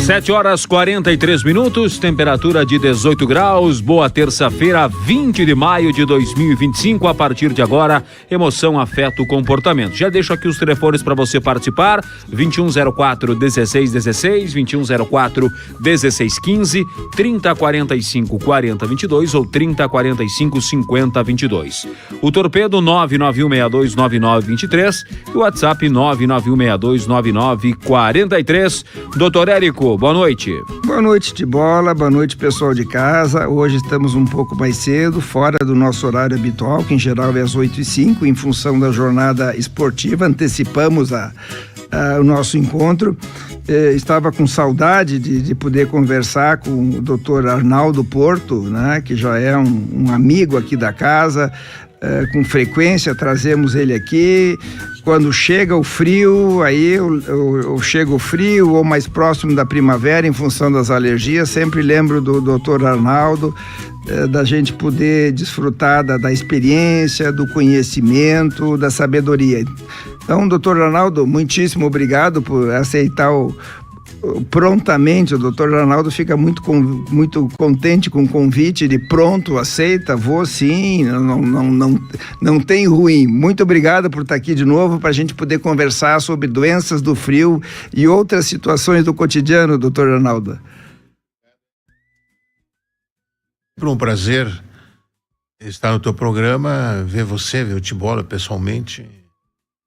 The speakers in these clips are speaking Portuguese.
7h43, temperatura de 18 graus, boa terça-feira, 20 de maio de 2025. A partir de agora, emoção, afeto, comportamento. Já deixo aqui os telefones para você participar: 2104-1616, 2104-1615, 3045-4022 ou 3045-5022. O Torpedo 991629923 e o WhatsApp 991629943. Doutor Érico, boa noite. Boa noite, Tibola, boa noite, pessoal de casa. Hoje estamos um pouco mais cedo, fora do nosso horário habitual, que em geral é às 8h05, em função da jornada esportiva. Antecipamos o nosso encontro. Estava com saudade de poder conversar com o Dr. Arnaldo Porto, né, que já é um amigo aqui da casa. Com frequência trazemos ele aqui. Quando chega o frio, aí eu chego o frio ou mais próximo da primavera, em função das alergias, sempre lembro do Dr. Arnaldo, da gente poder desfrutar da experiência, do conhecimento, da sabedoria. Então, doutor Arnaldo, muitíssimo obrigado por aceitar prontamente. O doutor Arnaldo fica muito contente com o convite, de pronto, aceita, vou sim, não tem ruim. Muito obrigado por estar aqui de novo, para a gente poder conversar sobre doenças do frio e outras situações do cotidiano, doutor Arnaldo. Sempre um prazer estar no teu programa, ver o Tibola pessoalmente.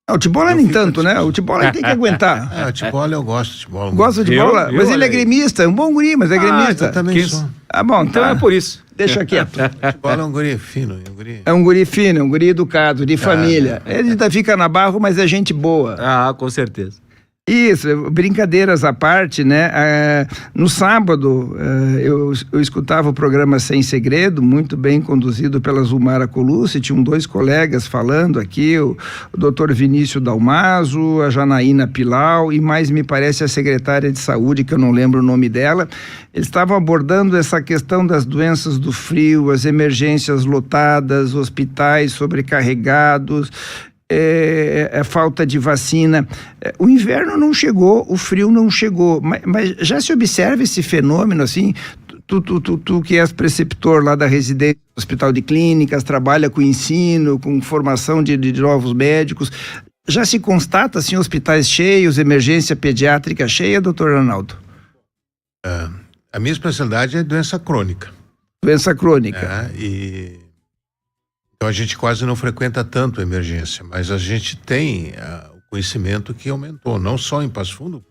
O Tibola nem tanto, né? O Tibola tem que aguentar. O Tibola eu gosto. Tibola. Gosta de Tibola? Mas ele é gremista, é um bom guri, mas é gremista. Eu também sou. Bom, então é por isso. Deixa quieto. Tibola é um guri fino. É um guri fino, um guri educado, de família. Ele ainda fica na barro, mas é gente boa. Com certeza. Isso, brincadeiras à parte, né? No sábado, eu escutava o programa Sem Segredo, muito bem conduzido pela Zulmara Colucci. Tinham dois colegas falando aqui, o doutor Vinícius Dalmaso, a Janaína Pilau e mais, me parece, a secretária de saúde, que eu não lembro o nome dela. Eles estavam abordando essa questão das doenças do frio, as emergências lotadas, hospitais sobrecarregados, a falta de vacina. O inverno não chegou, o frio não chegou, mas já se observa esse fenômeno assim. Tu que és preceptor lá da residência do Hospital de Clínicas, trabalha com ensino, com formação de novos médicos, já se constata assim hospitais cheios, emergência pediátrica cheia, doutor Arnaldo? A minha especialidade é doença crônica. Doença crônica. Então a gente quase não frequenta tanto a emergência, mas a gente tem o conhecimento que aumentou, não só em Passo Fundo,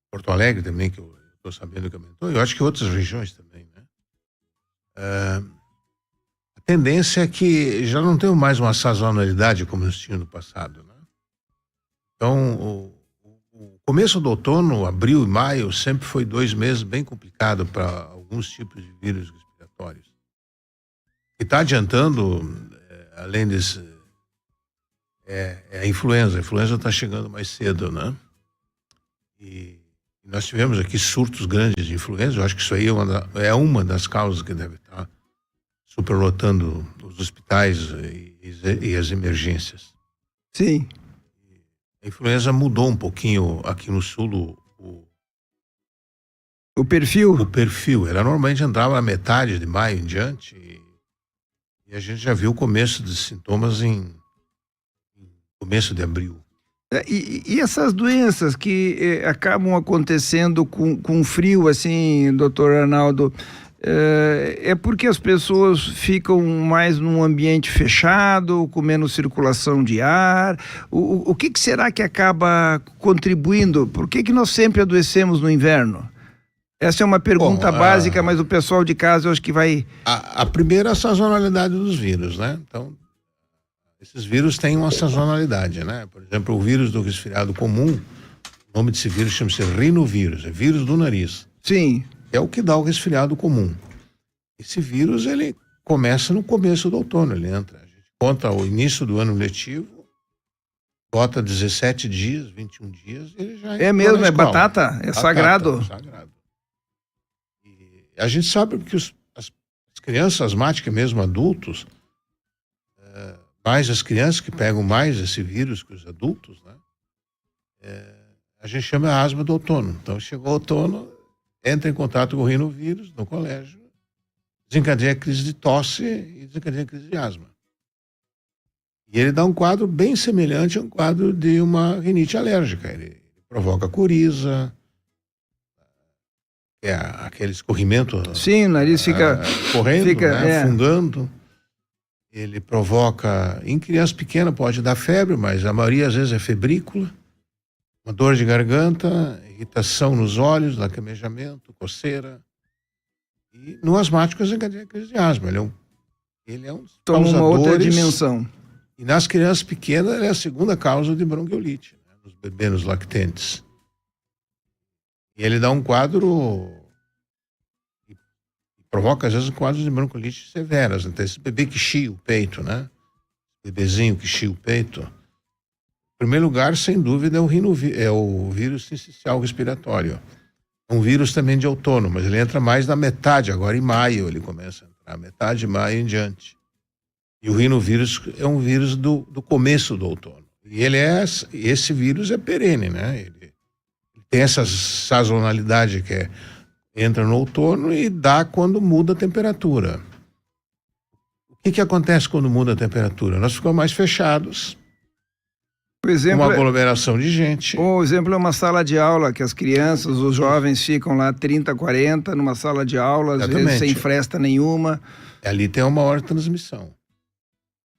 Porto Alegre também, que eu estou sabendo que aumentou, e eu acho que outras regiões também, né? A tendência é que já não temos mais uma sazonalidade como nós tínhamos no passado, né? Então o começo do outono, abril e maio, sempre foi 2 meses bem complicado para alguns tipos de vírus respiratórios. O que está adiantando, além disso, é a influenza. A influenza está chegando mais cedo, né? E nós tivemos aqui surtos grandes de influenza. Eu acho que isso aí é uma das causas que deve estar superlotando os hospitais e as emergências. Sim. A influenza mudou um pouquinho aqui no sul o perfil. O perfil. Ela normalmente entrava na metade de maio em diante. E a gente já viu o começo dos sintomas em começo de abril. E essas doenças que acabam acontecendo com frio, assim, doutor Arnaldo, é porque as pessoas ficam mais num ambiente fechado, com menos circulação de ar? O que será que acaba contribuindo? Por que nós sempre adoecemos no inverno? Essa é uma pergunta básica, mas o pessoal de casa eu acho que vai... A primeira é a sazonalidade dos vírus, né? Então, esses vírus têm uma sazonalidade, né? Por exemplo, o vírus do resfriado comum, o nome desse vírus chama-se rinovírus, é vírus do nariz. Sim. É o que dá o resfriado comum. Esse vírus, ele começa no começo do outono, ele entra. A gente conta o início do ano letivo, bota 17 dias, 21 dias, ele já... É mesmo, é batata? É sagrado? É sagrado. A gente sabe porque as crianças asmáticas, mesmo adultos, mais as crianças que pegam mais esse vírus que os adultos, né? a gente chama a asma do outono. Então, chegou o outono, entra em contato com o rinovírus no colégio, desencadeia a crise de tosse e desencadeia a crise de asma. E ele dá um quadro bem semelhante a um quadro de uma rinite alérgica. Ele provoca coriza, aquele escorrimento. Sim, o nariz fica correndo, né, afundando. Ele provoca, em criança pequena pode dar febre, mas a maioria às vezes é febrícula, uma dor de garganta, irritação nos olhos, lacrimejamento, coceira. E no asmático desencadeia a crise de asma. Ele é um dos toma uma outra causadores. dimensão. E nas crianças pequenas ele é a segunda causa de bronquiolite, né, nos bebês, nos lactentes. E ele dá um quadro e provoca, às vezes, quadros de bronquiolite severas. Então, esse bebê que chia o peito, né? Bebezinho que chia o peito. Em primeiro lugar, sem dúvida, é o vírus sincicial respiratório. É um vírus também de outono, mas ele entra mais na metade, agora em maio ele começa a entrar, metade de maio em diante. E o rinovírus é um vírus do começo do outono. E esse vírus é perene, né? Ele tem essa sazonalidade que entra no outono e dá quando muda a temperatura. O que acontece quando muda a temperatura? Nós ficamos mais fechados, uma aglomeração de gente. O exemplo é uma sala de aula, que as crianças, os jovens ficam lá 30, 40 numa sala de aula, às vezes sem fresta nenhuma. Ali tem uma maior transmissão.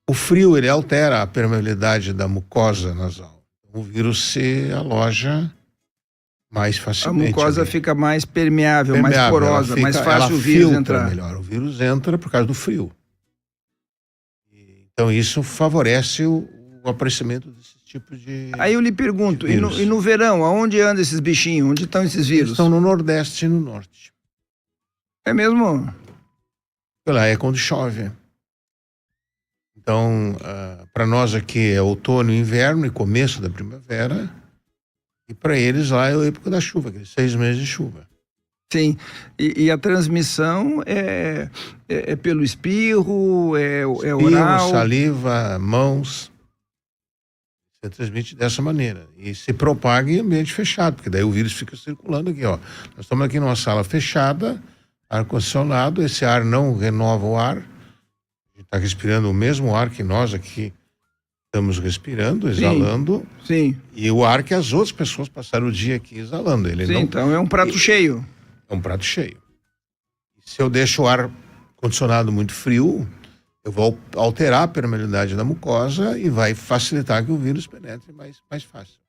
O frio, ele altera a permeabilidade da mucosa nasal. O vírus se aloja mais facilmente. A mucosa fica mais permeável, mais porosa, mais fácil o vírus entrar. Melhor. O vírus entra por causa do frio. Então isso favorece o aparecimento desses tipos de. Aí eu lhe pergunto, e no verão, aonde andam esses bichinhos? Onde estão esses vírus? Eles estão no Nordeste e no Norte. É mesmo? Lá é quando chove. Então, para nós aqui é outono e inverno e começo da primavera. E para eles lá é a época da chuva, aqueles 6 meses de chuva. Sim, e a transmissão é pelo espirro, é oral? Saliva, mãos. Você transmite dessa maneira. E se propaga em ambiente fechado, porque daí o vírus fica circulando aqui, ó. Nós estamos aqui numa sala fechada, ar-condicionado, esse ar não renova o ar. A gente está respirando o mesmo ar que nós aqui estamos respirando, exalando. Sim. E o ar que as outras pessoas passaram o dia aqui exalando. Então é um prato cheio. É um prato cheio. Se eu deixo o ar condicionado muito frio, eu vou alterar a permeabilidade da mucosa e vai facilitar que o vírus penetre mais fácil.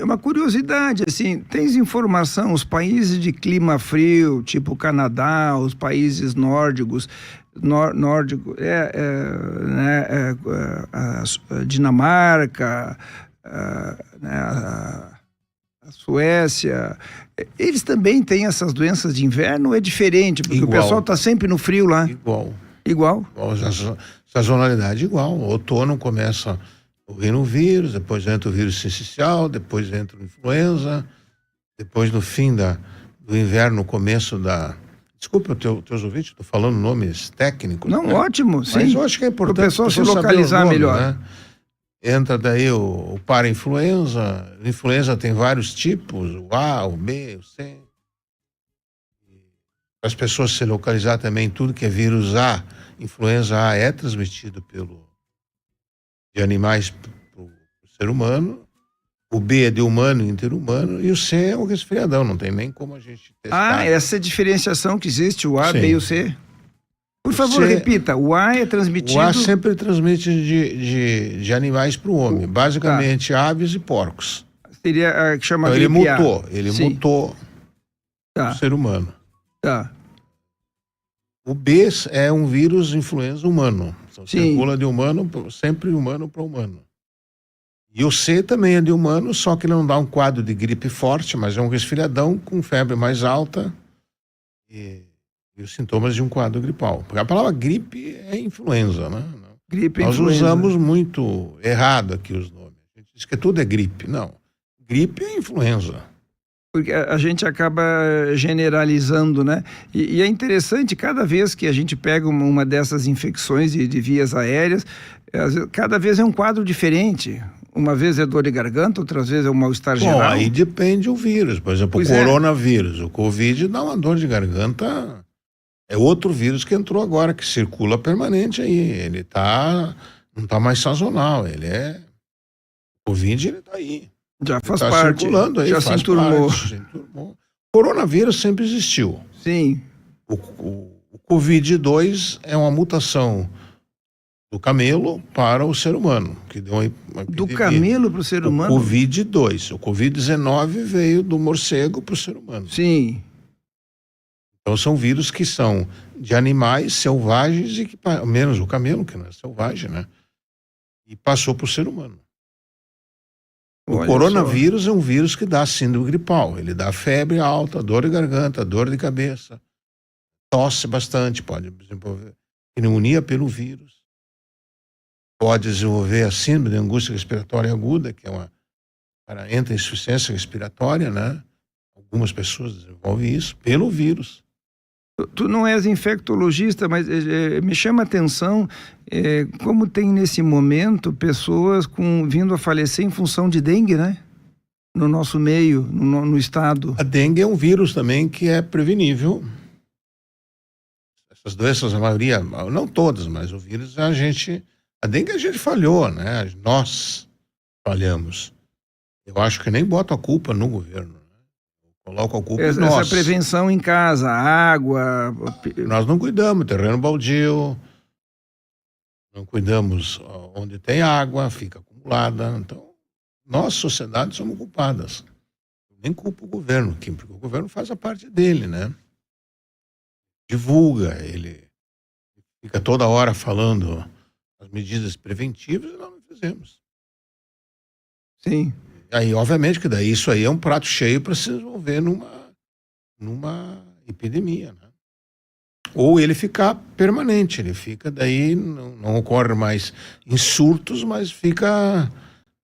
Uma curiosidade, assim, tens informação, os países de clima frio, tipo o Canadá, os países nórdicos, a Dinamarca, a Suécia, eles também têm essas doenças de inverno ou é diferente? Porque igual. O pessoal está sempre no frio lá. Igual? Sazonalidade igual. O outono começa o rinovírus, depois entra o vírus sincicial, depois entra a influenza, depois no fim do inverno, no começo da... Desculpa teus ouvintes, estou falando nomes técnicos. Não, né? Ótimo, sim. Mas eu acho que é importante o pessoal se localizar melhor. Né? Entra daí o para-influenza. A influenza tem vários tipos, o A, o B, o C. Para as pessoas se localizar também, tudo que é vírus A, influenza A é transmitido de animais para o ser humano. O B é de humano e interhumano, e o C é um resfriadão, não tem nem como a gente testar. Essa é a diferenciação que existe, o A, B e o C. Por favor, repita, o A é transmitido... O A sempre transmite de animais para o homem, basicamente aves e porcos. Seria a que chama então, ele mutou no ser humano. Tá. O B é um vírus influenza humano, então, circula de humano, sempre humano para humano. E o C também é de humano, só que não dá um quadro de gripe forte, mas é um resfriadão com febre mais alta e os sintomas de um quadro gripal. Porque a palavra gripe é influenza, né? Nós usamos muito errado aqui os nomes. A gente diz que tudo é gripe. Não. Gripe é influenza. Porque a gente acaba generalizando, né? E é interessante, cada vez que a gente pega uma dessas infecções de vias aéreas, cada vez é um quadro diferente. Uma vez é dor de garganta, outras vezes é um mal-estar Bom, geral. aí depende o vírus. Por exemplo, Pois o é. coronavírus, o Covid dá uma dor de garganta. É outro vírus que entrou agora, que circula permanente aí. Ele não tá mais sazonal. O Covid, ele tá aí. Já faz Tá parte. circulando aí, Já se faz enturmou. parte, se enturmou. Coronavírus sempre existiu. Sim. O Covid-2 é uma mutação do camelo para o ser humano, que deu uma Do epidemia. camelo para o ser humano? O Covid-2. O Covid-19 veio do morcego para o ser humano. Sim. Então são vírus que são de animais selvagens e menos o camelo, que não é selvagem, né? E passou para o ser humano. O Olha coronavírus é um vírus que dá síndrome gripal. Ele dá febre alta, dor de garganta, dor de cabeça, tosse bastante, pode desenvolver pneumonia pelo vírus. Pode desenvolver a síndrome de angústia respiratória aguda, que entra em insuficiência respiratória, né? Algumas pessoas desenvolvem isso pelo vírus. Tu não és infectologista, mas me chama a atenção como tem nesse momento pessoas vindo a falecer em função de dengue, né? No nosso meio, no estado. A dengue é um vírus também que é prevenível. Essas doenças, a maioria, não todas, mas o vírus a dengue a gente falhou, né? Nós falhamos. Eu acho que nem boto a culpa no governo. Coloco a culpa em nós. Essa prevenção em casa, água... Nós não cuidamos, terreno baldio, não cuidamos onde tem água, fica acumulada. Então, nós, sociedade, somos culpadas. Nem culpa o governo, porque o governo faz a parte dele, né? Divulga, ele fica toda hora falando as medidas preventivas e nós não fizemos. Sim. Aí, obviamente, que daí isso aí é um prato cheio para se desenvolver numa epidemia, né? Ou ele ficar permanente, ele fica daí, não ocorre mais em surtos, mas fica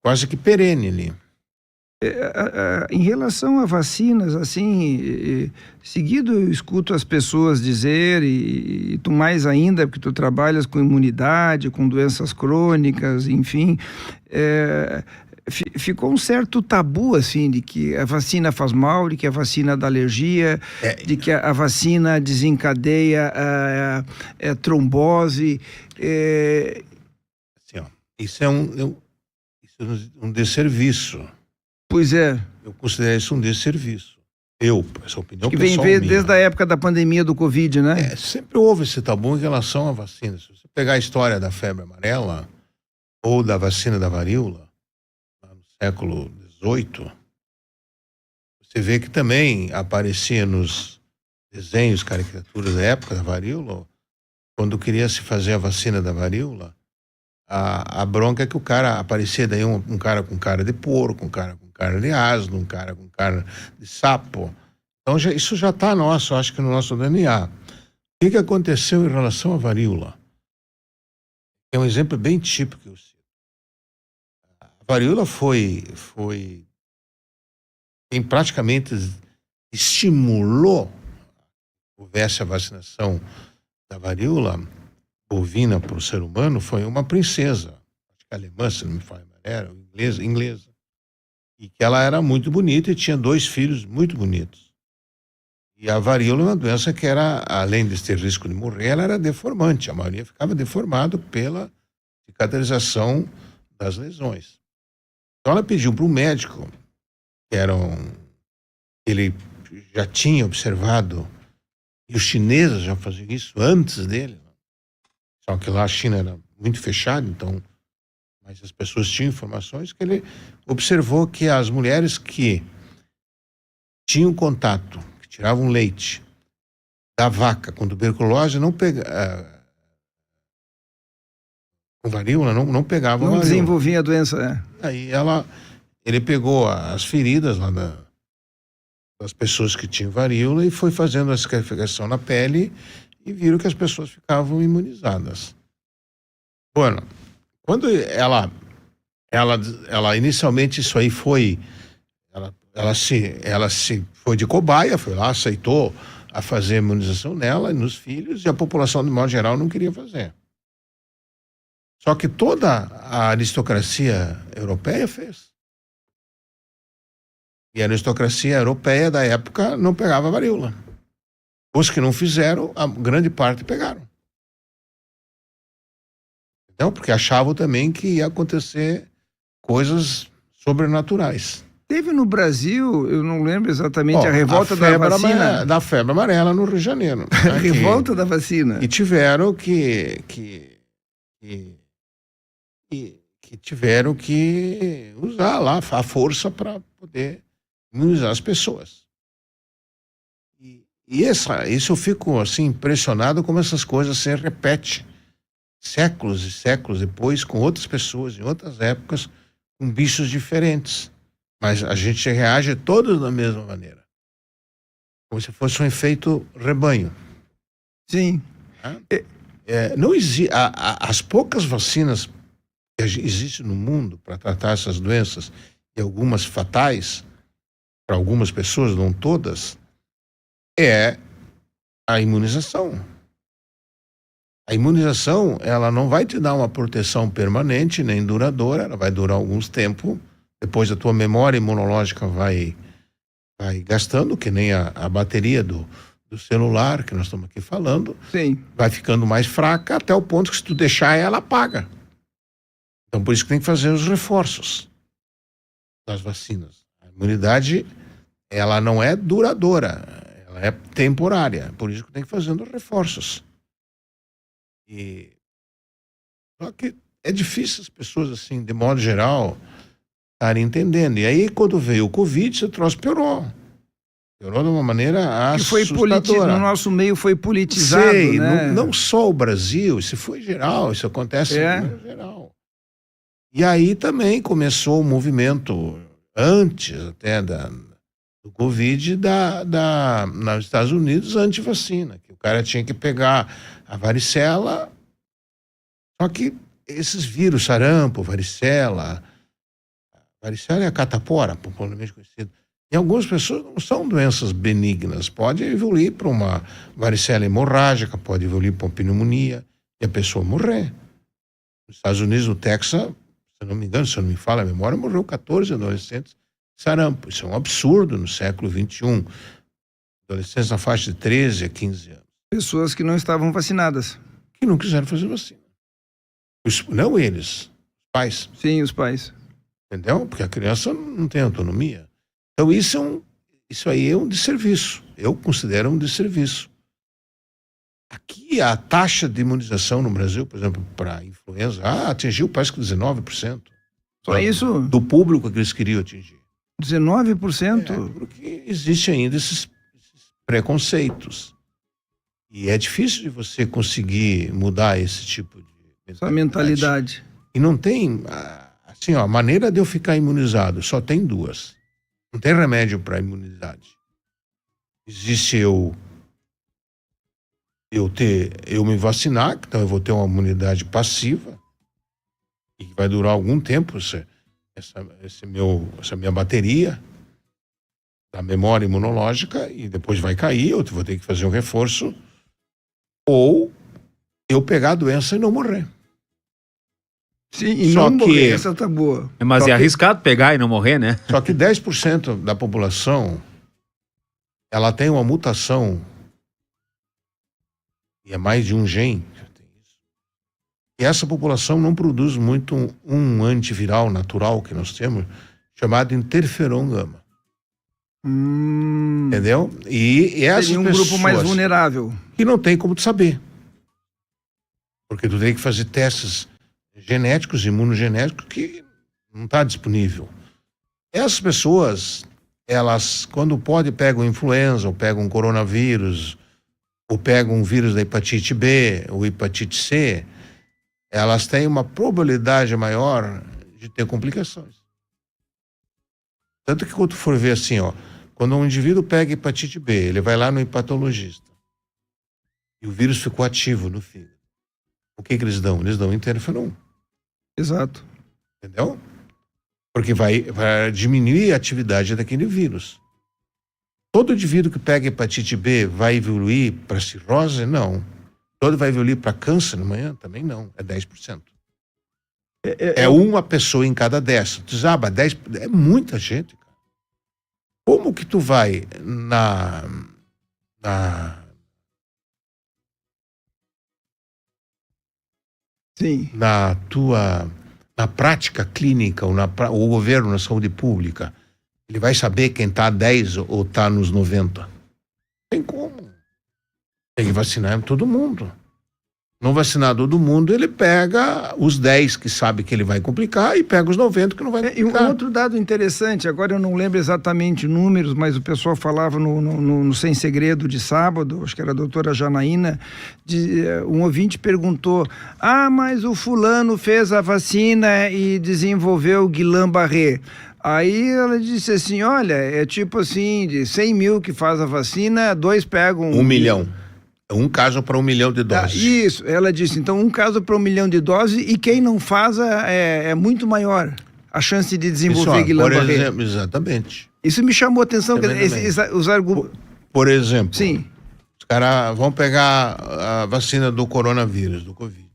quase que perene ali. Em relação a vacinas, assim, seguido eu escuto as pessoas dizer, e tu mais ainda, porque tu trabalhas com imunidade, com doenças crônicas, enfim, ficou um certo tabu, assim, de que a vacina faz mal, de que a vacina dá alergia, de que a vacina desencadeia trombose. Assim, ó, isso é um desserviço. Pois é. Eu considero isso um desserviço. Essa opinião que pessoal vem minha. desde a época da pandemia do Covid, né? Sempre houve esse tabu em relação à vacina. Se você pegar a história da febre amarela ou da vacina da varíola, no século XVIII, você vê que também aparecia nos desenhos, caricaturas da época da varíola, quando queria se fazer a vacina da varíola, a bronca é que o cara aparecia daí um cara com cara de porco, um cara com cara de asno, um cara com cara de sapo. Então isso já está acho que no nosso DNA. O que aconteceu em relação à varíola? É um exemplo bem típico que eu cito. A varíola quem praticamente estimulou que houvesse a vacinação da varíola bovina para o ser humano foi uma princesa, acho que alemã, se não me falha, era inglesa, e que ela era muito bonita e tinha 2 filhos muito bonitos. E a varíola é uma doença que era, além de ter risco de morrer, ela era deformante, a maioria ficava deformado pela cicatrização das lesões. Então ela pediu para um médico, ele já tinha observado, e os chineses já faziam isso antes dele, só que lá a China era muito fechada, então, mas as pessoas tinham informações que ele observou que as mulheres que tinham contato, que tiravam leite da vaca com tuberculose, não pegavam, com varíola, não pegavam Não varíola. desenvolvia a doença, Aí ele pegou as feridas lá das pessoas que tinham varíola e foi fazendo a escarificação na pele e viram que as pessoas ficavam imunizadas. Bueno, quando ela inicialmente isso aí foi, ela se foi de cobaia, foi lá, aceitou a fazer a imunização nela e nos filhos, e a população de modo geral não queria fazer. Só que toda a aristocracia europeia fez. E a aristocracia europeia da época não pegava varíola. Os que não fizeram, a grande parte pegaram. Então, porque achavam também que ia acontecer coisas sobrenaturais. Teve no Brasil, eu não lembro exatamente, a revolta da vacina. Da febre amarela no Rio de Janeiro. A revolta da vacina. E tiveram tiveram que usar lá a força para poder imunizar as pessoas. Isso eu fico assim impressionado como essas coisas se repetem séculos e séculos depois com outras pessoas em outras épocas com bichos diferentes. Mas a gente reage todos da mesma maneira. Como se fosse um efeito rebanho. Sim. Não existe. As poucas vacinas que existem no mundo para tratar essas doenças, e algumas fatais, para algumas pessoas, não todas, é a imunização. A imunização, ela não vai te dar uma proteção permanente, nem duradoura, ela vai durar alguns tempos. Depois a tua memória imunológica vai gastando, que nem a bateria do celular que nós estamos aqui falando. Sim. Vai ficando mais fraca até o ponto que se tu deixar ela apaga. Então por isso que tem que fazer os reforços das vacinas. A imunidade, ela não é duradoura, ela é temporária. Por isso que tem que fazer os reforços. Só que é difícil as pessoas, assim, de modo geral, estarem entendendo. E aí, quando veio o Covid, esse troço piorou. Piorou de uma maneira assustadora. No nosso meio foi politizado, né? Não só o Brasil, isso foi geral, isso acontece no geral. E aí também começou o movimento, antes até do Covid, nos Estados Unidos, anti-vacina. Que o cara tinha que pegar a varicela, só que esses vírus, sarampo, varicela é a catapora, popularmente conhecida. Em algumas pessoas não são doenças benignas, pode evoluir para uma varicela hemorrágica, pode evoluir para uma pneumonia e a pessoa morrer. Nos Estados Unidos, no Texas, se eu não me engano, se eu não me falha a memória, morreu 14 adolescentes de sarampo. Isso é um absurdo no século XXI. Adolescentes na faixa de 13 a 15 anos. Pessoas que não estavam vacinadas. Que não quiseram fazer vacina. Não eles, os pais. Sim, os pais. Entendeu? Porque a criança não tem autonomia. Então isso aí é um desserviço. Eu considero um desserviço. Aqui a taxa de imunização no Brasil, por exemplo, para influenza, atingiu parece que 19%. Só isso? Do público que eles queriam atingir. 19%? Porque existe ainda esses preconceitos. E é difícil de você conseguir mudar esse tipo de essa mentalidade. E não tem, assim, a maneira de eu ficar imunizado só tem duas. Não tem remédio para imunidade. Existe eu me vacinar, então eu vou ter uma imunidade passiva e vai durar algum tempo essa minha bateria da memória imunológica e depois vai cair, eu vou ter que fazer um reforço, ou eu pegar a doença e não morrer. Sim, e só não morrer, essa tá boa. Mas é arriscado pegar e não morrer, né? Só que 10% da população, ela tem uma mutação, e é mais de um gene, e essa população não produz muito um antiviral natural que nós temos, chamado interferon gama. Entendeu? E essas seria um grupo mais vulnerável. Que não tem como tu saber. Porque tu tem que fazer testes genéticos, imunogenéticos, que não está disponível. Essas pessoas, elas, quando pegam influenza, ou pegam um coronavírus, ou pegam um vírus da hepatite B, ou hepatite C, elas têm uma probabilidade maior de ter complicações. Tanto que quando tu for ver assim, quando um indivíduo pega hepatite B, ele vai lá no hepatologista, e o vírus ficou ativo no fígado. O que eles dão? Eles dão interferon. Exato. Entendeu? Porque vai diminuir a atividade daquele vírus. Todo indivíduo que pega hepatite B vai evoluir para cirrose? Não. Todo vai evoluir para câncer amanhã? Também não. É 10%. É uma pessoa em cada 10. Tu diz, mas 10 é muita gente, cara. Como que tu vai Sim. na prática clínica, ou o governo na saúde pública, ele vai saber quem está a 10 ou está nos 90? Tem como. Tem que vacinar todo mundo. Não vacinar todo mundo, ele pega os 10 que sabe que ele vai complicar e pega os 90 que não vai complicar. E um outro dado interessante, agora eu não lembro exatamente números, mas o pessoal falava no Sem Segredo de sábado, acho que era a doutora Janaína, um ouvinte perguntou, mas o fulano fez a vacina e desenvolveu Guillain-Barré. Aí ela disse assim, olha, é tipo assim, de 100 mil que faz a vacina, 2 pegam... 1 milhão. Um caso para 1 milhão de doses. Isso, ela disse, então 1 caso para 1 milhão de doses e quem não faz é muito maior a chance de desenvolver Guillain-Barré. Exatamente. Isso me chamou a atenção. Por exemplo, sim. Os caras vão pegar a vacina do coronavírus, do Covid.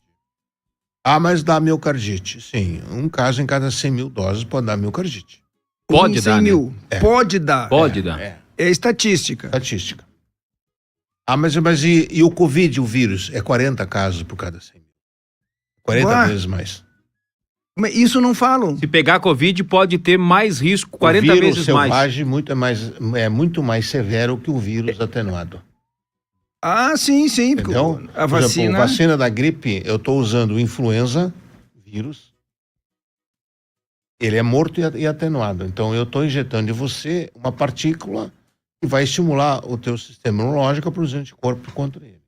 Mas dá miocardite. Sim, um caso em cada 100 mil doses pode dar miocardite. Pode dar, 100 mil. Né? Pode dar. Pode dar. É estatística. Estatística. Mas e o Covid, o vírus? É 40 casos por cada 100 mil. 40 vezes mais. Mas isso não falam. Se pegar Covid, pode ter mais risco, 40 vezes mais. O vírus selvagem é muito mais severo que o vírus atenuado. Sim. Entendeu? A vacina... Por exemplo, a vacina da gripe, eu estou usando o influenza, vírus. Ele é morto e atenuado. Então, eu estou injetando em você uma partícula que vai estimular o teu sistema imunológico a produzir anticorpos contra ele.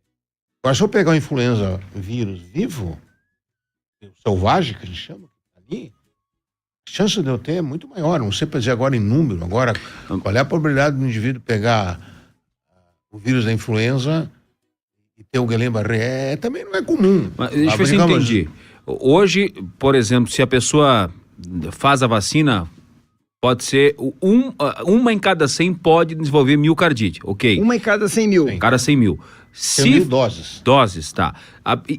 Agora, se eu pegar o influenza vírus vivo, selvagem, que a gente chama, ali, a chance de eu ter é muito maior. Não sei para dizer agora em número. Agora, qual é a probabilidade do indivíduo pegar o vírus da influenza e ter o Guillain-Barré? Também não é comum. Mas, deixa eu ver se eu entendi. Hoje, por exemplo, se a pessoa faz a vacina... Pode ser, uma em cada 100 pode desenvolver miocardite, ok? Uma em cada 100 mil. Em cada 100 mil. 100 mil doses. Doses, tá.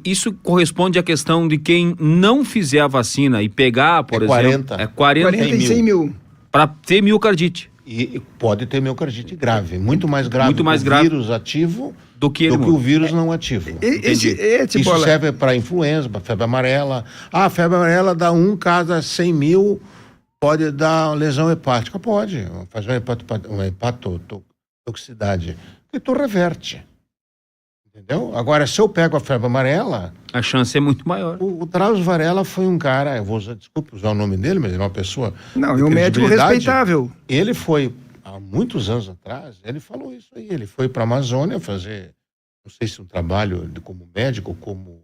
Isso corresponde à questão de quem não fizer a vacina e pegar, por exemplo... 40 em 100 mil. Para ter miocardite. E pode ter miocardite grave. Muito mais grave que o vírus ativo do que o vírus não ativo. Isso serve para influenza, para febre amarela. A febre amarela dá 1 cada 100 mil... Pode dar lesão hepática? Pode. Fazer uma hepatotoxicidade. E tu reverte. Entendeu? Agora, se eu pego a febre amarela... A chance é muito maior. O Drauzio Varela foi um cara... Desculpe usar o nome dele, mas ele é uma pessoa... Não, é um médico respeitável. Ele foi, há muitos anos atrás, ele falou isso aí. Ele foi para a Amazônia fazer, não sei se um trabalho como médico, como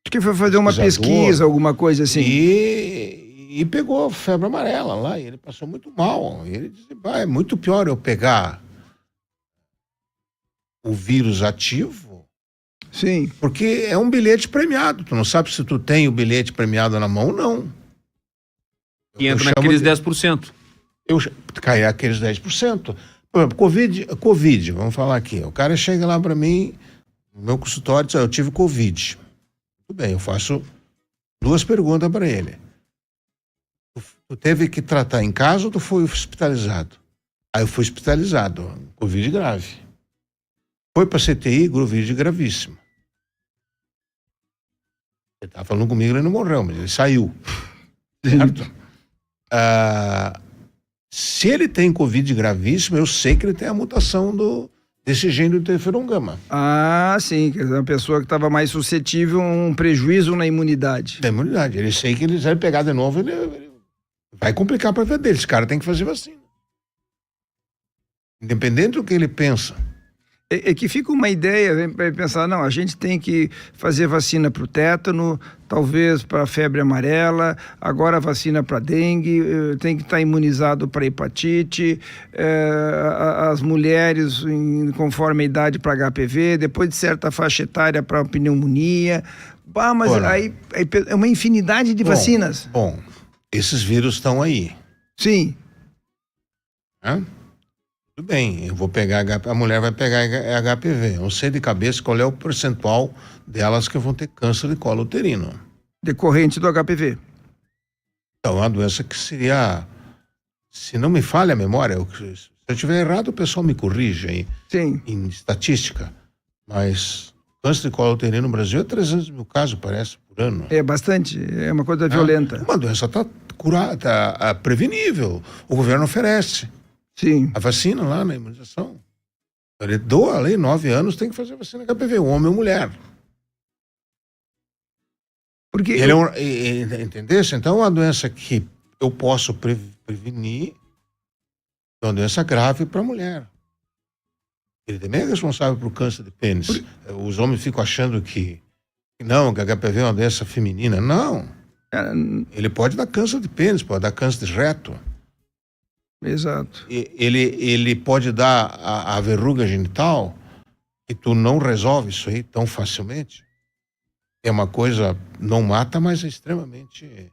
acho que foi fazer uma pesquisa, alguma coisa assim. E pegou febre amarela lá, e ele passou muito mal. E ele disse, é muito pior eu pegar o vírus ativo. Sim. Porque é um bilhete premiado. Tu não sabe se tu tem o bilhete premiado na mão ou não. E entra naqueles 10%. Cai aqueles 10%. Por exemplo, Covid, vamos falar aqui. O cara chega lá para mim, no meu consultório, diz, eu tive Covid. Tudo bem, eu faço 2 perguntas para ele. Tu teve que tratar em casa ou tu foi hospitalizado? Aí eu fui hospitalizado, Covid grave. Foi para CTI, Covid gravíssimo. Ele estava falando comigo, ele não morreu, mas ele saiu. Certo? Se ele tem Covid gravíssimo, eu sei que ele tem a mutação desse gene do interferon gama. Sim, quer dizer, uma pessoa que estava mais suscetível a um prejuízo na imunidade. Da imunidade. Ele sei que ele vai pegar de novo, ele vai complicar para a vida dele. Esse cara tem que fazer vacina. Independente do que ele pensa. É que fica uma ideia, vai pensar, não, a gente tem que fazer vacina para o tétano, talvez para a febre amarela, agora vacina para dengue, tem que estar imunizado para hepatite, as mulheres conforme a idade para HPV, depois de certa faixa etária para pneumonia. Mas aí é uma infinidade de vacinas. Bom, esses vírus estão aí. Sim. Tudo bem, eu vou pegar a mulher vai pegar HPV. Eu não sei de cabeça qual é o percentual delas que vão ter câncer de colo uterino. Decorrente do HPV. Então, uma doença que seria, se não me falha a memória, se eu estiver errado, o pessoal me corrige aí, Sim. em estatística, mas câncer de colo uterino no Brasil é 300 mil casos, parece, por ano. É bastante, é uma coisa violenta. Uma doença está curada, está prevenível, o governo oferece Sim. a vacina lá na imunização. Ele doa ali, 9 anos, tem que fazer vacina HPV, homem ou mulher. Porque Ele entendesse? Então, é uma doença que eu posso prevenir, é uma doença grave para a mulher. Ele também é responsável por câncer de pênis. Os homens ficam achando que não, que HPV é uma doença feminina. Não. Ele pode dar câncer de pênis, pode dar câncer de reto. Exato. Ele pode dar a verruga genital, que tu não resolve isso aí tão facilmente. É uma coisa, não mata, mas é extremamente